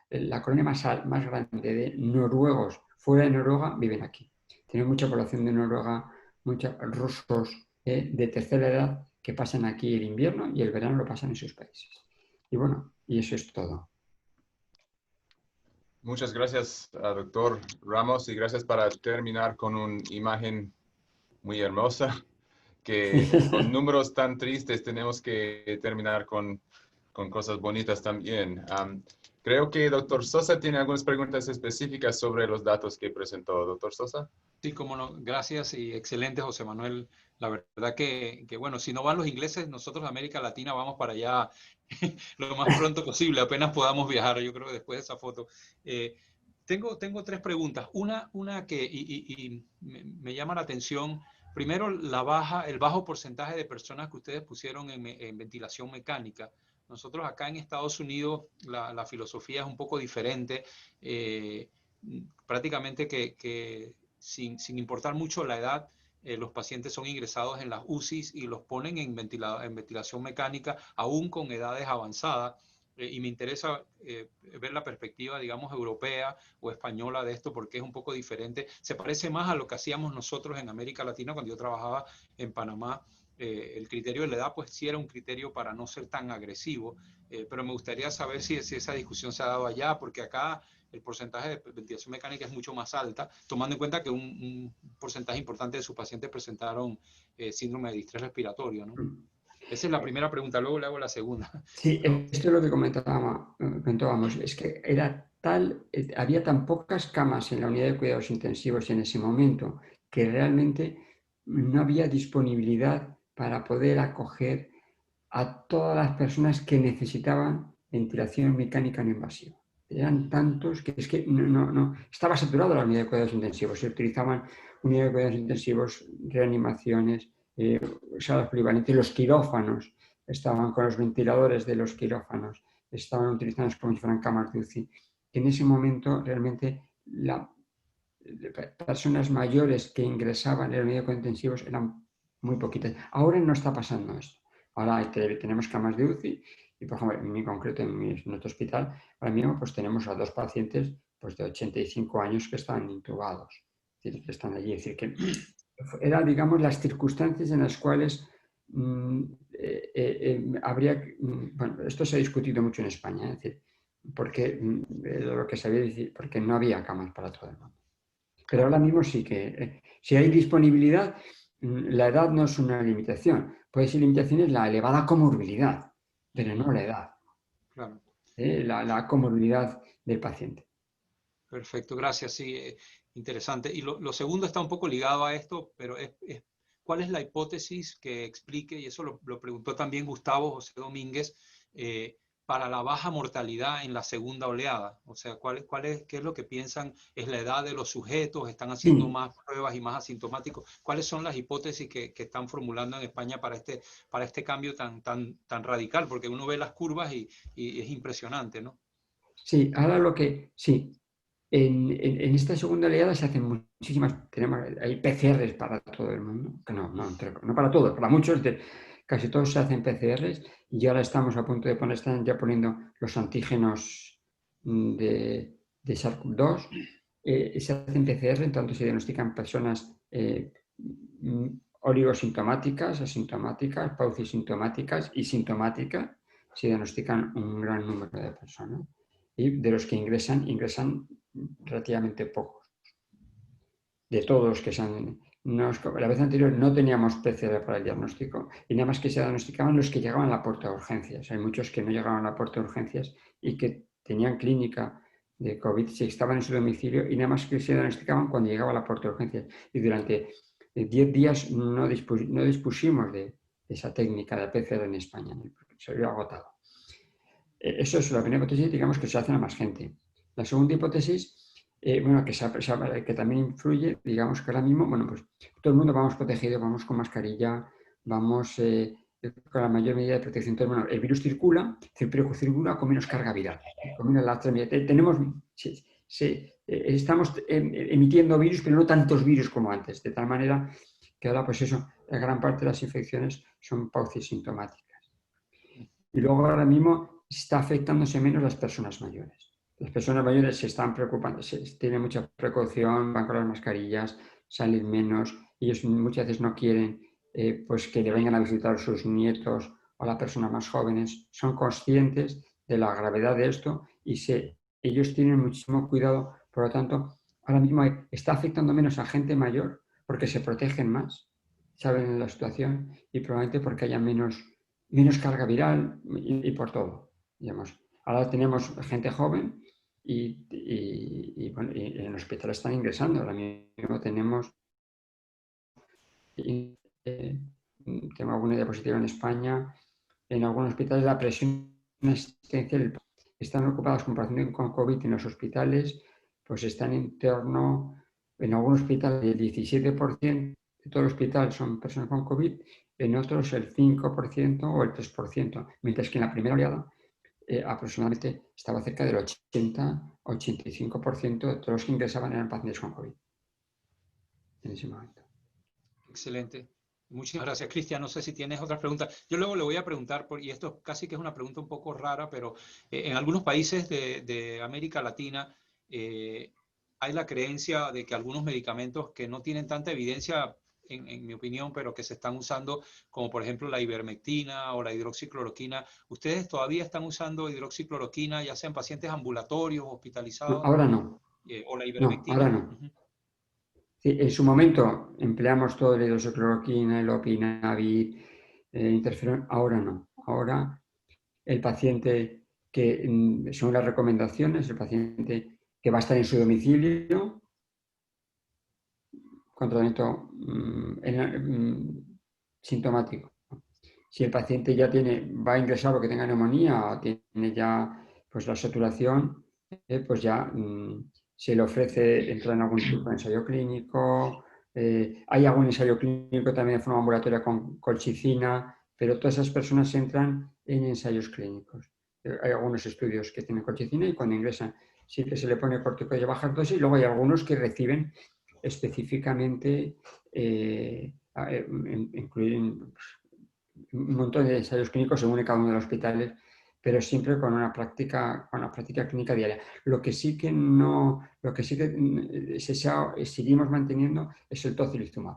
más grande de noruegos fuera de Noruega viven aquí. Tenemos mucha población de Noruega, muchos rusos de tercera edad que pasan aquí el invierno y el verano lo pasan en sus países. Y bueno, y eso es todo. Muchas gracias, doctor Ramos, y gracias para terminar con una imagen muy hermosa, que con números tan tristes tenemos que terminar con cosas bonitas también. Creo que doctor Sosa tiene algunas preguntas específicas sobre los datos que presentó. Doctor Sosa. Sí, cómo no. Gracias y excelente, José Manuel. La verdad que, bueno, si no van los ingleses, nosotros de América Latina vamos para allá lo más pronto posible, apenas podamos viajar, yo creo, después de esa foto. Tengo tres preguntas. Una que y me llama la atención. Primero, el bajo porcentaje de personas que ustedes pusieron en ventilación mecánica. Nosotros acá en Estados Unidos la filosofía es un poco diferente. Prácticamente que sin importar mucho la edad, los pacientes son ingresados en las UCIs y los ponen en ventilación mecánica, aún con edades avanzadas. Y me interesa ver la perspectiva, digamos, europea o española de esto, porque es un poco diferente. Se parece más a lo que hacíamos nosotros en América Latina cuando yo trabajaba en Panamá. El criterio de la edad, pues sí era un criterio para no ser tan agresivo, pero me gustaría saber si esa discusión se ha dado allá, porque acá el porcentaje de ventilación mecánica es mucho más alta, tomando en cuenta que un porcentaje importante de sus pacientes presentaron síndrome de distrés respiratorio, ¿no? Esa es la primera pregunta, luego le hago la segunda. Sí, Pero, esto es lo que comentábamos, es que había tan pocas camas en la unidad de cuidados intensivos en ese momento que realmente no había disponibilidad para poder acoger a todas las personas que necesitaban ventilación mecánica no invasiva. Eran tantos que es que no estaba saturada la unidad de cuidados intensivos. Se utilizaban unidades de cuidados intensivos, reanimaciones, salas polivalentes, los quirófanos estaban con los ventiladores de los quirófanos, estaban utilizados como si fueran cámaras de UCI. En ese momento realmente las personas mayores que ingresaban en la unidad de cuidados intensivos eran muy poquitas. Ahora no está pasando esto. Ahora tenemos camas de UCI y, por ejemplo, en mi concreto, en nuestro hospital, ahora mismo pues tenemos a 2 pacientes pues, de 85 años que están intubados, es decir, que están allí. Es decir, que eran, digamos, las circunstancias en las cuales habría... Bueno, esto se ha discutido mucho en España, es decir, porque lo que sabía decir, porque no había camas para todo el mundo. Pero ahora mismo sí que, si hay disponibilidad, la edad no es una limitación. Puede ser limitación es la elevada comorbilidad, pero no la edad. claro. La comorbilidad del paciente. Perfecto, gracias. Sí, interesante. Y lo segundo está un poco ligado a esto, pero ¿cuál es la hipótesis que explique, y eso lo preguntó también Gustavo José Domínguez, para la baja mortalidad en la segunda oleada? O sea, ¿qué es lo que piensan? ¿Es la edad de los sujetos? ¿Están haciendo más pruebas y más asintomáticos? ¿Cuáles son las hipótesis que están formulando en España para este cambio tan radical? Porque uno ve las curvas y es impresionante, ¿no? Sí, ahora sí. En esta segunda oleada se hacen muchísimas, hay PCRs para todo el mundo, que no para todos, para muchos, casi todos se hacen PCRs y ahora estamos a punto de están ya poniendo los antígenos de SARS-CoV-2. Se hacen PCR, en tanto se diagnostican personas oligosintomáticas, asintomáticas, paucisintomáticas y sintomáticas, se diagnostican un gran número de personas. y de los que ingresan relativamente pocos. De todos los que se han... la vez anterior no teníamos PCR para el diagnóstico y nada más que se diagnosticaban los que llegaban a la puerta de urgencias. Hay muchos que no llegaban a la puerta de urgencias y que tenían clínica de COVID si estaban en su domicilio y nada más que se diagnosticaban cuando llegaba a la puerta de urgencias. Y durante 10 días no dispusimos de esa técnica de PCR en España, se había agotado. Eso es la primera hipótesis, digamos que se hace a más gente. La segunda hipótesis, bueno, que también influye, digamos que ahora mismo, bueno, pues todo el mundo vamos protegido, vamos con mascarilla, vamos con la mayor medida de protección. Entonces, bueno, el virus circula, pero circula con menos carga viral, con menos lastre. Tenemos, estamos emitiendo virus, pero no tantos virus como antes, de tal manera que ahora, pues eso, la gran parte de las infecciones son paucisintomáticas. Y luego ahora mismo está afectándose menos las personas mayores. Las personas mayores se están preocupando, tienen mucha precaución, van con las mascarillas, salen menos. Ellos muchas veces no quieren pues que le vengan a visitar sus nietos o las personas más jóvenes. Son conscientes de la gravedad de esto y ellos tienen muchísimo cuidado. Por lo tanto, ahora mismo está afectando menos a gente mayor porque se protegen más, saben la situación y probablemente porque haya menos carga viral y por todo, digamos. Ahora tenemos gente joven bueno, y en el hospital están ingresando. Ahora mismo tengo alguna diapositiva en España. En algunos hospitales la presión asistencial están ocupados con pacientes con COVID en los hospitales, pues están en algún hospital el 17% de todo el hospital son personas con COVID, en otros el 5% o el 3%, mientras que en la primera oleada aproximadamente estaba cerca del 80-85% de todos los que ingresaban eran pacientes con COVID en ese momento. Excelente. Muchas gracias, Cristian. No sé si tienes otras preguntas. Yo luego le voy a preguntar, y esto casi que es una pregunta un poco rara, pero en algunos países de América Latina hay la creencia de que algunos medicamentos que no tienen tanta evidencia, en mi opinión, pero que se están usando, como por ejemplo la ivermectina o la hidroxicloroquina. ¿Ustedes todavía están usando hidroxicloroquina, ya sean pacientes ambulatorios, hospitalizados? No, ahora no. ¿O la No, ivermectina? ahora no. Sí, en su momento empleamos todo el hidroxicloroquina, el opinavir, interferón. Ahora no. Ahora el paciente que, según las recomendaciones, el paciente que va a estar en su domicilio con tratamiento sintomático. Si el paciente ya va a ingresar porque tenga neumonía o tiene ya pues, la saturación, pues ya se le ofrece entrar en algún tipo de ensayo clínico. Hay algún ensayo clínico también de forma ambulatoria con colchicina, pero todas esas personas entran en ensayos clínicos. Hay algunos estudios que tienen colchicina y cuando ingresan sí que se le pone corticoide de baja dosis y luego hay algunos que reciben específicamente, incluyen un montón de ensayos clínicos según cada uno de los hospitales, pero siempre con una práctica clínica diaria. Lo que sí que seguimos manteniendo es el tocilizumab.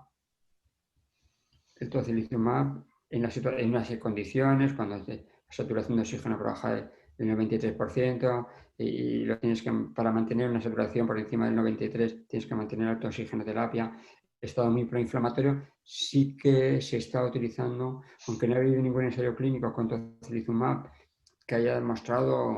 El tocilizumab en unas condiciones, cuando la saturación de oxígeno por baja del 93%, y lo tienes que, para mantener una saturación por encima del 93, tienes que mantener alta oxigenoterapia. Estado muy proinflamatorio, sí que se está utilizando, aunque no ha habido ningún ensayo clínico con tocilizumab que haya demostrado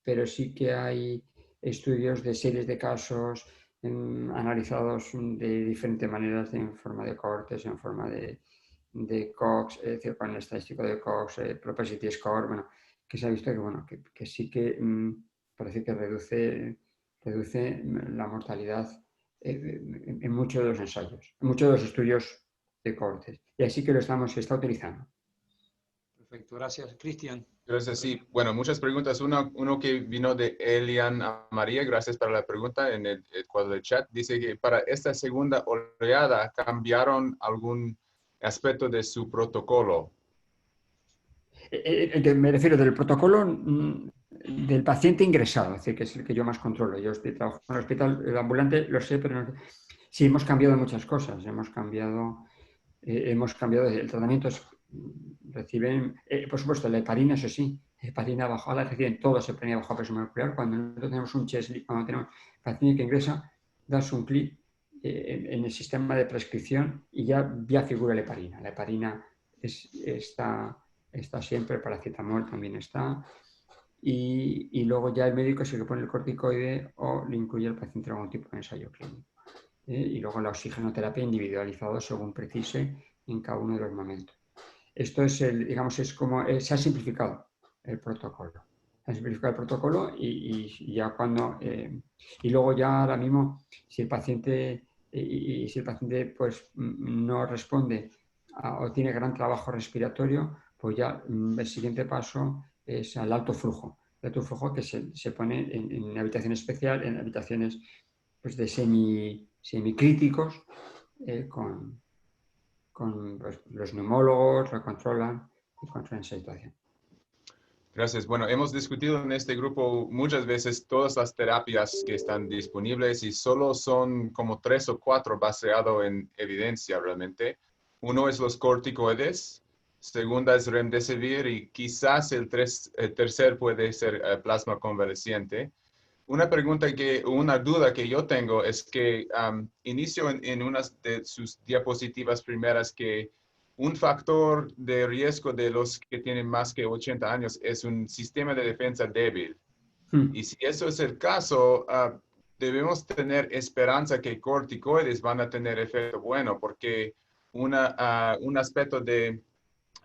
pero sí que hay estudios de series de casos analizados de diferentes maneras, en forma de cohortes, en forma de Cox, es decir, con el estadístico de Cox, propensity score, bueno, que se ha visto que, bueno, que sí que parece que reduce la mortalidad en muchos de los ensayos, en muchos de los estudios de cohortes. Y así que se está utilizando. Perfecto, gracias, Cristian. Gracias, sí. Bueno, muchas preguntas. Uno que vino de Elian a María, gracias por la pregunta en el cuadro de chat. Dice que para esta segunda oleada cambiaron algún aspecto de su protocolo. Me refiero del protocolo del paciente ingresado, es decir, que es el que yo más controlo. Yo trabajo en el hospital, el ambulante lo sé, pero sí hemos cambiado muchas cosas. Hemos cambiado el tratamiento. Reciben, por supuesto, la heparina, eso sí, heparina bajo, ahora reciben todos heparina bajo presión molecular. Cuando nosotros tenemos un chest, cuando tenemos paciente que ingresa, das un clic en el sistema de prescripción y ya figura la heparina. La heparina está siempre, el paracetamol también está. Y luego ya el médico es el que pone el corticoide o le incluye al paciente en algún tipo de ensayo clínico. Y luego la oxigenoterapia individualizada según precise en cada uno de los momentos. Esto es es como se ha simplificado el protocolo. Se ha simplificado el protocolo y ya cuando y luego ya ahora mismo si el paciente pues no responde o tiene gran trabajo respiratorio, pues ya el siguiente paso es al alto flujo. El alto flujo que se pone en habitación especial, en habitaciones pues, de semicríticos con pues, los neumólogos lo controlan y controlan esa situación. Gracias. Bueno, hemos discutido en este grupo muchas veces todas las terapias que están disponibles y solo son como 3 o 4 basados en evidencia realmente. Uno es los corticoides, segunda es remdesivir y quizás el tercer puede ser plasma convaleciente. Una duda que yo tengo es que inicio en una de sus diapositivas primeras que un factor de riesgo de los que tienen más que 80 años es un sistema de defensa débil. Y si eso es el caso, debemos tener esperanza que corticoides van a tener efecto bueno, porque un aspecto de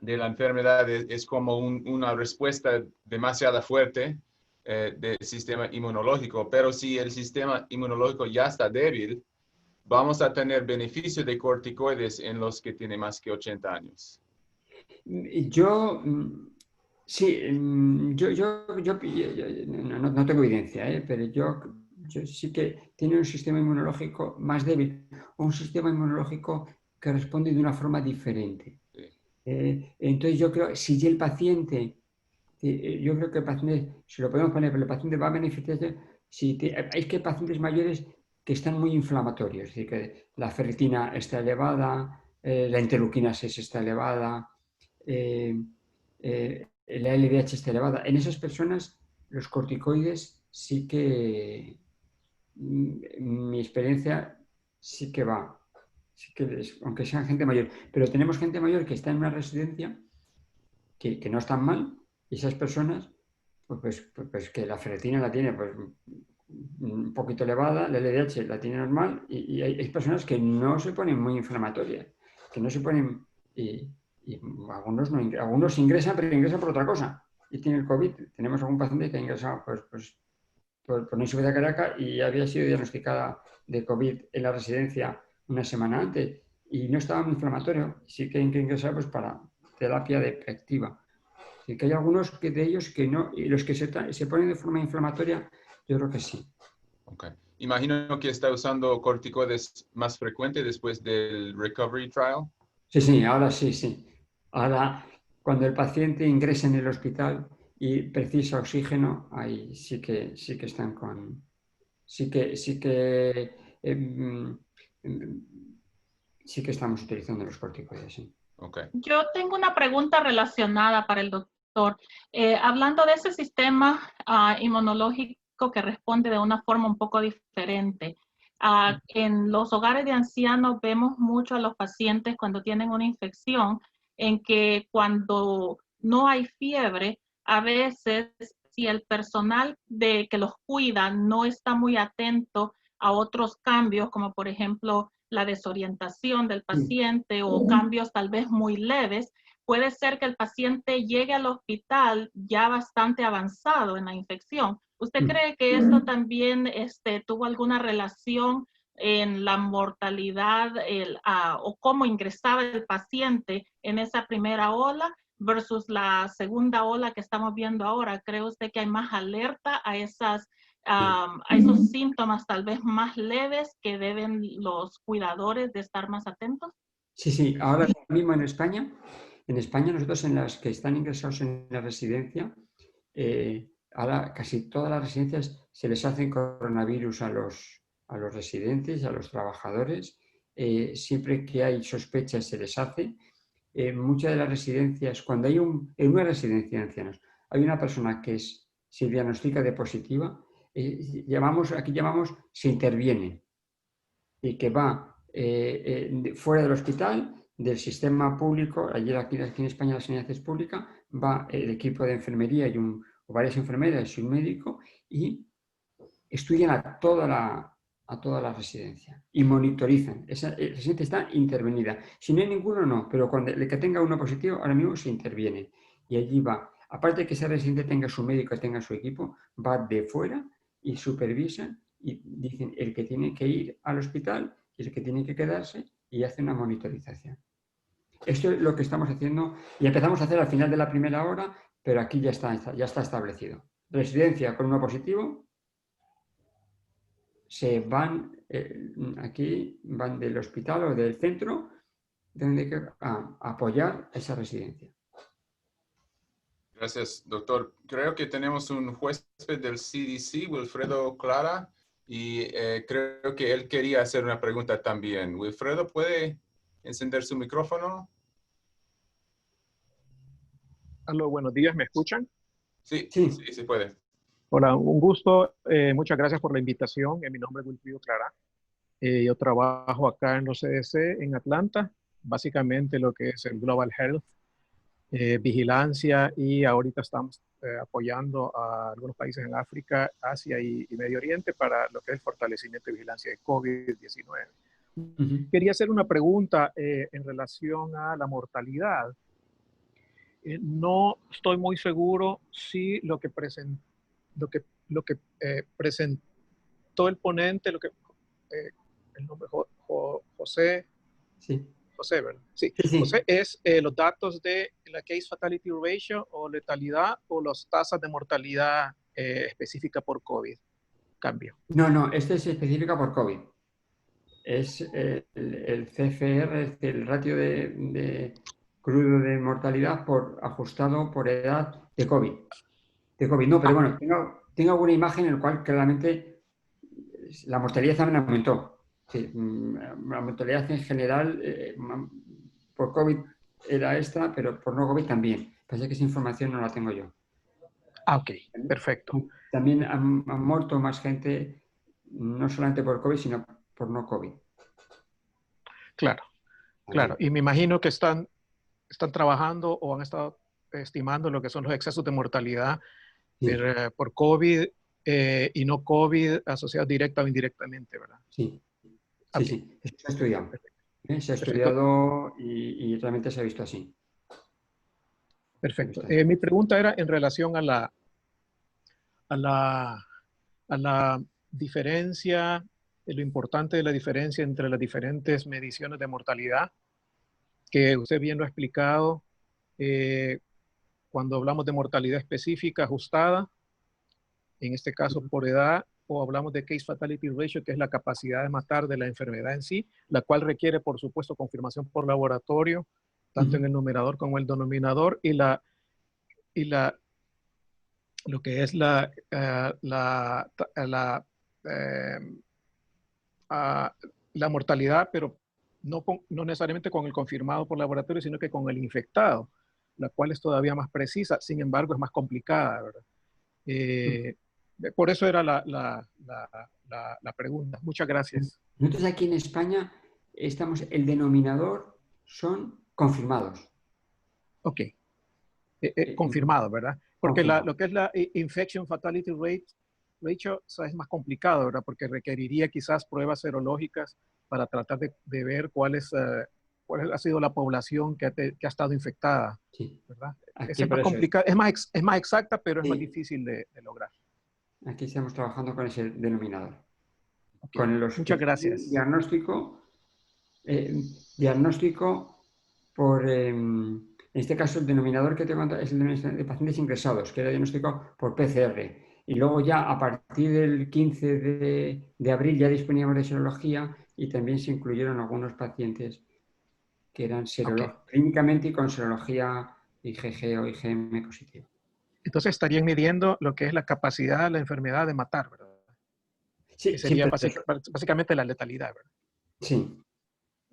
la enfermedad es como una respuesta demasiado fuerte del sistema inmunológico, pero si el sistema inmunológico ya está débil, vamos a tener beneficio de corticoides en los que tienen más que 80 años. Yo no tengo evidencia, pero yo sí que tiene un sistema inmunológico más débil o un sistema inmunológico que responde de una forma diferente. Sí. Entonces yo creo, si el paciente, yo creo que el paciente, se lo podemos poner, pero el paciente va a beneficiarse, hay que pacientes mayores que están muy inflamatorios, es decir, que la ferritina está elevada, la interleuquina 6 está elevada, la LDH está elevada. En esas personas, los corticoides sí que, mi experiencia sí que va, aunque sean gente mayor. Pero tenemos gente mayor que está en una residencia que no están mal, y esas personas, pues que la ferritina la tiene pues, un poquito elevada, la LDH la tiene normal, y hay personas que no se ponen muy inflamatorias, que no se ponen... Y algunos ingresan, pero ingresan por otra cosa y tienen el COVID. Tenemos algún paciente que ha ingresado pues, por una insuficiencia cardíaca y había sido diagnosticada de COVID en la residencia una semana antes y no estaba muy inflamatorio. Sí que hay que ingresar pues, para terapia defectiva. Así que hay algunos de ellos que no, y los que se ponen de forma inflamatoria, yo creo que sí. Okay. Imagino que está usando corticoides más frecuente después del recovery trial. Sí, ahora sí. Ahora, cuando el paciente ingresa en el hospital y precisa oxígeno, ahí sí que están con... Sí que estamos utilizando los corticoides, sí. Okay. Yo tengo una pregunta relacionada para el doctor. Hablando de ese sistema inmunológico que responde de una forma un poco diferente. En los hogares de ancianos vemos mucho a los pacientes cuando tienen una infección, en que cuando no hay fiebre, a veces si el personal que los cuida no está muy atento a otros cambios, como por ejemplo la desorientación del paciente o cambios tal vez muy leves, puede ser que el paciente llegue al hospital ya bastante avanzado en la infección. ¿Usted cree que esto también tuvo alguna relación en la mortalidad o cómo ingresaba el paciente en esa primera ola versus la segunda ola que estamos viendo ahora? ¿Cree usted que hay más alerta a esos síntomas tal vez más leves que deben los cuidadores de estar más atentos? Sí. Ahora mismo en España nosotros en las que están ingresados en la residencia, ahora casi todas las residencias se les hacen coronavirus a los residentes, a los trabajadores. Siempre que hay sospechas se les hace. Muchas de las residencias, cuando hay en una residencia de ancianos hay una persona que se diagnostica de positiva, aquí llamamos se interviene, y que va fuera del hospital, del sistema público, ayer aquí en España la sanidad es pública, va el equipo de enfermería o varias enfermeras y un médico y estudian a toda la residencia y monitorizan. Esa residencia está intervenida. Si no hay ninguno, no, pero cuando el que tenga uno positivo, ahora mismo se interviene. Y allí va, aparte de que esa residencia tenga su médico, tenga su equipo, va de fuera y supervisa y dicen el que tiene que ir al hospital y el que tiene que quedarse y hace una monitorización. Esto es lo que estamos haciendo y empezamos a hacer al final de la primera hora, pero aquí ya está establecido. Residencia con uno positivo, se van, aquí van del hospital o del centro a apoyar esa residencia. Gracias, doctor. Creo que tenemos un huésped del CDC, Wilfredo Clara, y creo que él quería hacer una pregunta también. Wilfredo, ¿puede encender su micrófono? Aló, buenos días, ¿me escuchan? Sí, Sí. sí, se puede. Hola, un gusto. Muchas gracias por la invitación. Mi nombre es Wilfredo Clara. Yo trabajo acá en los CDC en Atlanta, básicamente lo que es el Global Health, vigilancia, y ahorita estamos apoyando a algunos países en África, Asia y Medio Oriente para lo que es el fortalecimiento y vigilancia de COVID-19. Quería hacer una pregunta en relación a la mortalidad. No estoy muy seguro si lo que presentó el ponente, el nombre José, Sí. José, ¿verdad? Sí. Sí. José, es los datos de la case fatality ratio o letalidad o las tasas de mortalidad específica por COVID. Cambio. No, este es específica por COVID. Es el CFR, es el ratio de crudo de mortalidad ajustado por edad de COVID. No, pero bueno, tengo alguna imagen en la cual claramente la mortalidad también aumentó. Sí, la mortalidad en general por COVID era esta, pero por no COVID también. Pasa que esa información no la tengo yo. Ok, perfecto. También han muerto más gente, no solamente por COVID, sino por no COVID. Claro, claro. Y me imagino que están trabajando o han estado estimando lo que son los excesos de mortalidad por COVID y no COVID asociados directa o indirectamente, ¿verdad? Sí, Okay. Sí. Eso se ha estudiado. Se ha Perfecto. estudiado y realmente se ha visto así. Perfecto. Mi pregunta era en relación a la diferencia, lo importante de la diferencia entre las diferentes mediciones de mortalidad, que usted bien lo ha explicado, cuando hablamos de mortalidad específica ajustada, en este caso por edad, o hablamos de case fatality ratio, que es la capacidad de matar de la enfermedad en sí, la cual requiere, por supuesto, confirmación por laboratorio, tanto en el numerador como el denominador, y lo que es la mortalidad, pero no necesariamente con el confirmado por laboratorio, sino que con el infectado, la cual es todavía más precisa, sin embargo es más complicada, ¿verdad? Por eso era la pregunta. Muchas gracias. Nosotros aquí en España el denominador son confirmados. Ok. Confirmado, ¿verdad? Porque confirmado. Lo que es la infection fatality ratio es más complicado, ¿verdad? Porque requeriría quizás pruebas serológicas para tratar de ver cuál ha sido la población que ha estado infectada, sí. ¿verdad? Aquí Es más complicado, es más exacta, pero es más difícil de lograr. Aquí estamos trabajando con ese denominador. Okay. Muchas gracias. Diagnóstico por, en este caso el denominador que tengo es el de pacientes ingresados, que era diagnóstico por PCR. Y luego ya a partir del 15 de abril ya disponíamos de serología y también se incluyeron algunos pacientes que eran clínicamente y con serología IgG o IgM positivo. Entonces estarían midiendo lo que es la capacidad de la enfermedad de matar, ¿verdad? Sí, que sería básicamente la letalidad, ¿verdad? Sí.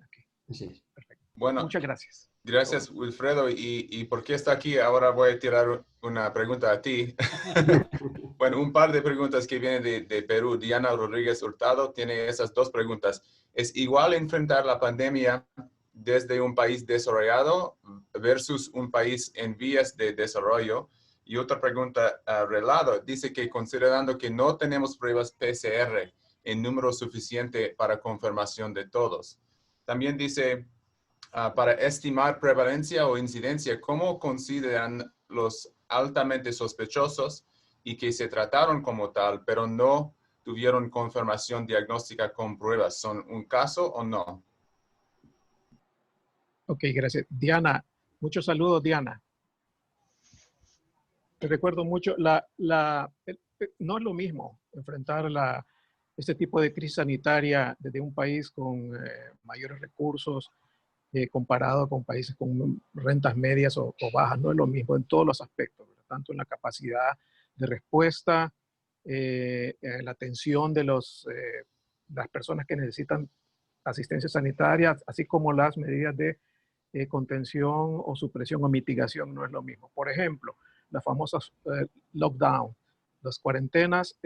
Okay. Así es. Perfecto. Bueno, muchas gracias. Gracias, Wilfredo. ¿Y por qué está aquí? Ahora voy a tirar una pregunta a ti. Bueno, un par de preguntas que vienen de Perú. Diana Rodríguez Hurtado tiene esas dos preguntas. ¿Es igual enfrentar la pandemia desde un país desarrollado versus un país en vías de desarrollo? Y otra pregunta relada, dice que considerando que no tenemos pruebas PCR en número suficiente para confirmación de todos. También dice, para estimar prevalencia o incidencia, ¿cómo consideran los altamente sospechosos y que se trataron como tal, pero no tuvieron confirmación diagnóstica con pruebas? ¿Son un caso o no? Ok, gracias. Diana, muchos saludos, Diana. Te recuerdo mucho, no es lo mismo enfrentar este tipo de crisis sanitaria desde un país con mayores recursos comparado con países con rentas medias o bajas. No es lo mismo en todos los aspectos, ¿verdad? Tanto en la capacidad de respuesta, en la atención de las personas que necesitan asistencia sanitaria, así como las medidas de contención o supresión o mitigación no es lo mismo. Por ejemplo, las famosas lockdown, las cuarentenas,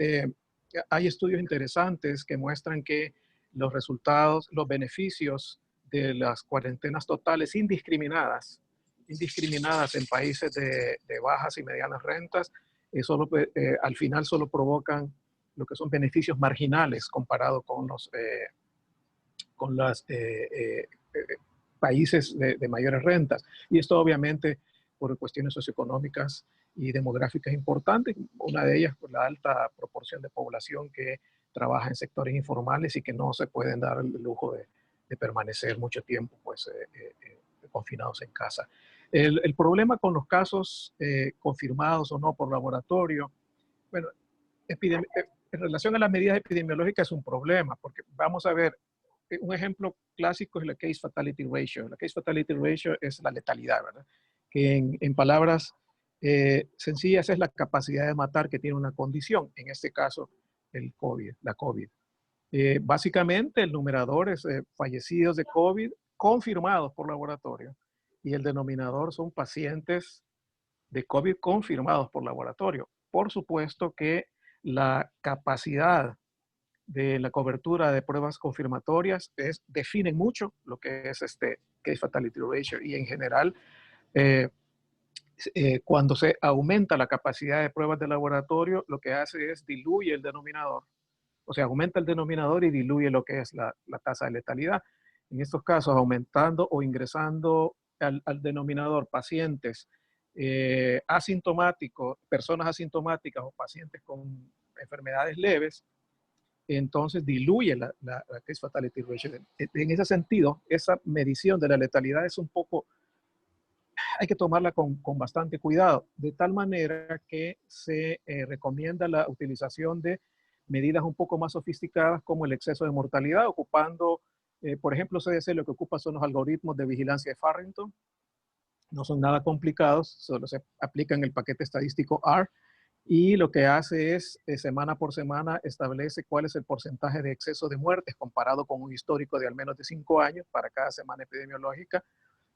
hay estudios interesantes que muestran que los resultados, los beneficios de las cuarentenas totales indiscriminadas en países de bajas y medianas rentas, al final solo provocan lo que son beneficios marginales comparado con los países de mayores rentas. Y esto obviamente por cuestiones socioeconómicas y demográficas importantes, una de ellas por la alta proporción de población que trabaja en sectores informales y que no se pueden dar el lujo de permanecer mucho tiempo pues, confinados en casa. El problema con los casos confirmados o no por laboratorio, bueno, en relación a las medidas epidemiológicas es un problema, porque vamos a ver, un ejemplo clásico es la Case Fatality Ratio. La Case Fatality Ratio es la letalidad, ¿verdad? Que en palabras sencillas es la capacidad de matar que tiene una condición, en este caso la COVID. Básicamente el numerador es fallecidos de COVID confirmados por laboratorio y el denominador son pacientes de COVID confirmados por laboratorio. Por supuesto que la capacidad de la cobertura de pruebas confirmatorias define mucho lo que es este Case Fatality Ratio y en general cuando se aumenta la capacidad de pruebas de laboratorio lo que hace es diluye el denominador, o sea, aumenta el denominador y diluye lo que es la tasa de letalidad. En estos casos, aumentando o ingresando al denominador pacientes asintomáticos, personas asintomáticas o pacientes con enfermedades leves, entonces diluye la Case Fatality Ratio. En ese sentido, esa medición de la letalidad es un poco, hay que tomarla con bastante cuidado, de tal manera que se recomienda la utilización de medidas un poco más sofisticadas como el exceso de mortalidad, ocupando, por ejemplo, CDC lo que ocupa son los algoritmos de vigilancia de Farrington. No son nada complicados, solo se aplican el paquete estadístico R y lo que hace es, semana por semana, establece cuál es el porcentaje de exceso de muertes comparado con un histórico de al menos de 5 años para cada semana epidemiológica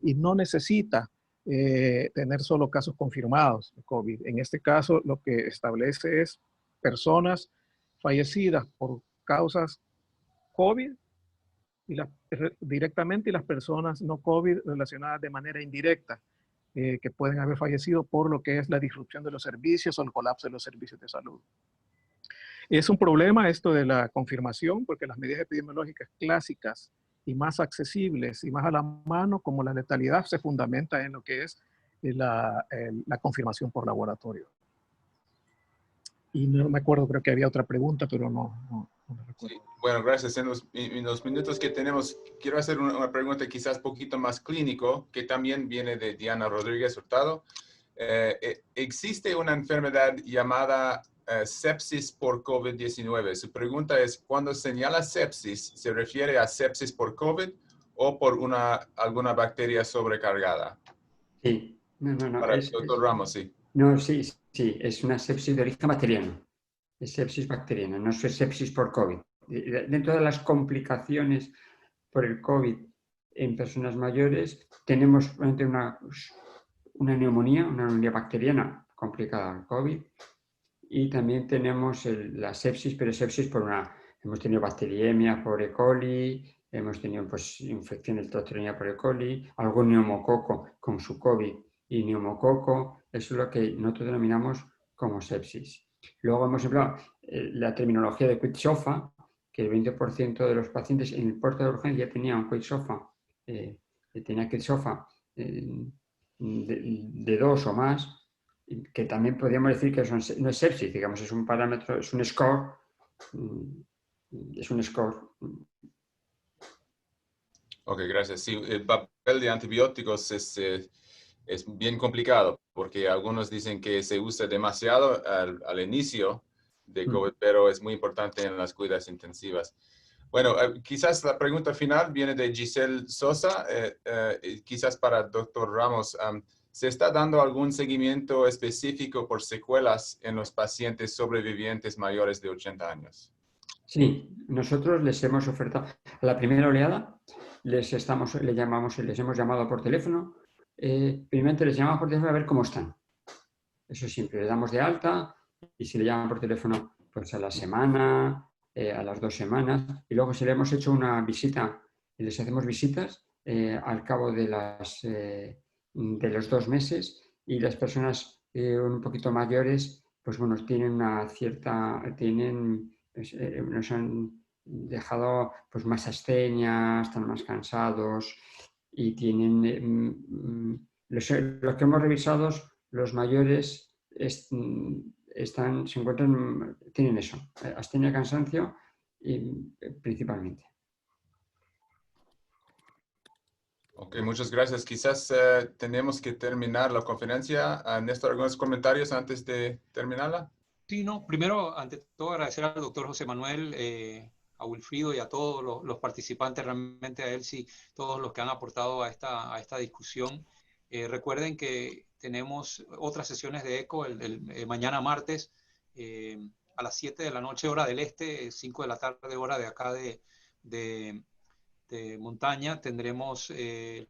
y no necesita tener solo casos confirmados de COVID. En este caso, lo que establece es personas fallecidas por causas COVID directamente y las personas no COVID relacionadas de manera indirecta que pueden haber fallecido por lo que es la disrupción de los servicios o el colapso de los servicios de salud. Es un problema esto de la confirmación porque las medidas epidemiológicas clásicas y más accesibles y más a la mano como la letalidad se fundamenta en lo que es la confirmación por laboratorio. Y no me acuerdo, creo que había otra pregunta, pero no me recuerdo. Sí, bueno, gracias. En los minutos que tenemos, quiero hacer una pregunta quizás un poquito más clínico, que también viene de Diana Rodríguez Hurtado. Existe una enfermedad llamada sepsis por COVID-19. Su pregunta es, cuando señala sepsis, ¿se refiere a sepsis por COVID o por alguna bacteria sobrecargada? Sí, no. Para el doctor Ramos, sí. No, sí, es una sepsis de origen bacteriano. Es sepsis bacteriana, no es sepsis por COVID. Dentro de las complicaciones por el COVID, en personas mayores tenemos una neumonía bacteriana complicada al COVID, y también tenemos la sepsis, pero sepsis hemos tenido bacteriemia por E. coli, hemos tenido pues, infección del tracto por E. coli, algún neumococo con su COVID y neumococo, eso es lo que nosotros denominamos como sepsis. Luego hemos empleado la terminología de Quitsofa, que el 20% de los pacientes en el puerto de urgencia tenían Quitsofa, tenía Quitsofa de 2 o más, que también podríamos decir que no es sepsis, digamos, es un parámetro, es un score. Ok, gracias. Sí, el papel de antibióticos es bien complicado, porque algunos dicen que se usa demasiado al inicio de COVID, pero es muy importante en las cuidadas intensivas. Bueno, quizás la pregunta final viene de Giselle Sosa, quizás para el doctor Ramos. ¿Se está dando algún seguimiento específico por secuelas en los pacientes sobrevivientes mayores de 80 años? Sí, nosotros les hemos ofertado a la primera oleada, les hemos llamado por teléfono. Primeramente les llamamos por teléfono a ver cómo están. Eso siempre, les damos de alta y si le llaman por teléfono pues a la semana, a las 2 semanas, y luego si le hemos hecho una visita, y les hacemos visitas al cabo de los 2 meses, y las personas un poquito mayores, pues bueno, nos han dejado pues más astenia, están más cansados y tienen los que hemos revisado, los mayores tienen eso, astenia, cansancio principalmente. Ok, muchas gracias. Quizás tenemos que terminar la conferencia. Néstor, ¿algunos comentarios antes de terminarla? Sí, no. Primero, ante todo, agradecer al doctor José Manuel, a Wilfrido y a todos los participantes, realmente a Elsie, todos los que han aportado a esta discusión. Recuerden que tenemos otras sesiones de ECO mañana martes a las 7 de la noche, hora del este, 5 de la tarde, hora de acá de montaña. Tendremos el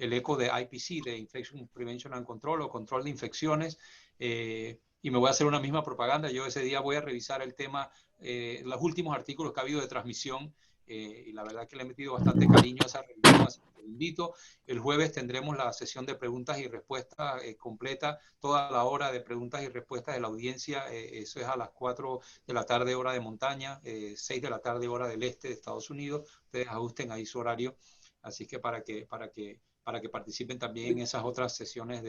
ECO de IPC, de Infection Prevention and Control, o control de infecciones. Y me voy a hacer una misma propaganda. Yo ese día voy a revisar el tema, los últimos artículos que ha habido de transmisión, y la verdad que le he metido bastante cariño a esa revisión, así que te invito. El jueves tendremos la sesión de preguntas y respuestas completa, toda la hora de preguntas y respuestas de la audiencia. Eso es a las 4 de la tarde, hora de montaña, 6 de la tarde, hora del este de Estados Unidos. Ustedes ajusten ahí su horario. Así que para que participen también en esas otras sesiones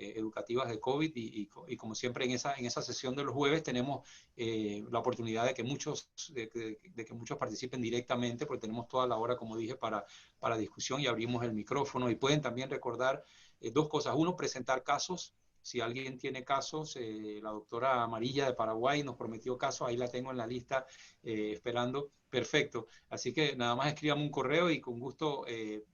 educativas de COVID, y como siempre en esa sesión de los jueves tenemos la oportunidad de que muchos participen directamente, porque tenemos toda la hora, como dije, para discusión, y abrimos el micrófono. Y pueden también recordar 2 cosas. Uno, presentar casos. Si alguien tiene casos, la doctora Amarilla de Paraguay nos prometió casos, ahí la tengo en la lista esperando. Perfecto. Así que nada más escríbame un correo y con gusto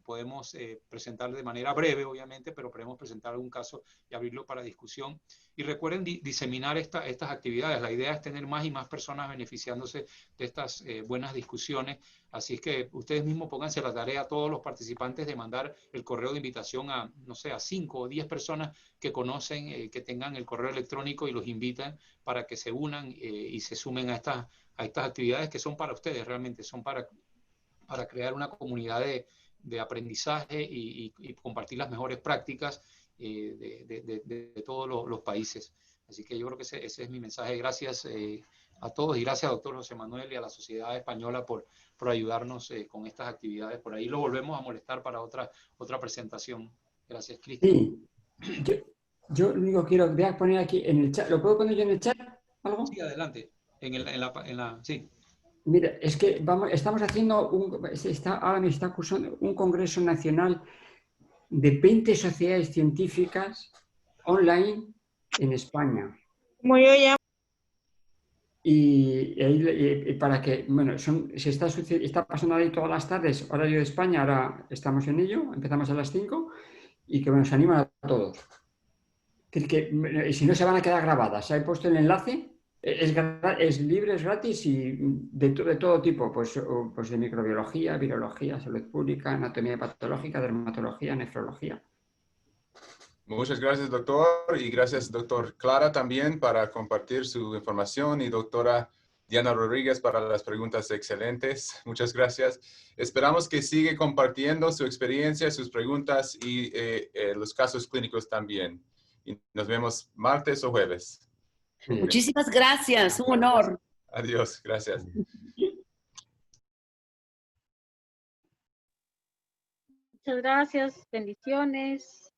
podemos presentar de manera breve, obviamente, pero podemos presentar algún caso y abrirlo para discusión. Y recuerden diseminar estas actividades. La idea es tener más y más personas beneficiándose de estas buenas discusiones. Así es que ustedes mismos pónganse la tarea, a todos los participantes, de mandar el correo de invitación a, no sé, a 5 o 10 personas que conocen, que tengan el correo electrónico, y los invitan para que se unan y se sumen a estas actividades que son para ustedes, realmente son para crear una comunidad de aprendizaje y compartir las mejores prácticas de todos los países. Así que yo creo que ese es mi mensaje. Gracias a todos, y gracias, doctor José Manuel, y a la Sociedad Española por ayudarnos con estas actividades. Por ahí lo volvemos a molestar para otra presentación. Gracias, Cristian. Sí, yo lo único que quiero poner aquí en el chat, ¿lo puedo poner yo en el chat? ¿Algo? Sí, adelante. Sí. Mira, es que estamos haciendo ahora me está cursando un congreso nacional de 20 sociedades científicas online en España. Como yo ya. Y para que, bueno, está pasando ahí todas las tardes, horario de España, ahora estamos en ello, empezamos a las 5, y que nos animan a todos. Que si no, se van a quedar grabadas. He puesto el enlace Es libre, es gratis y de todo tipo, pues de microbiología, virología, salud pública, anatomía patológica, dermatología, nefrología. Muchas gracias, doctor, y gracias, doctor Clara, también para compartir su información, y doctora Diana Rodríguez para las preguntas excelentes. Muchas gracias. Esperamos que siga compartiendo su experiencia, sus preguntas y los casos clínicos también. Y nos vemos martes o jueves. Muchísimas gracias, un honor. Adiós, gracias. Muchas gracias, bendiciones.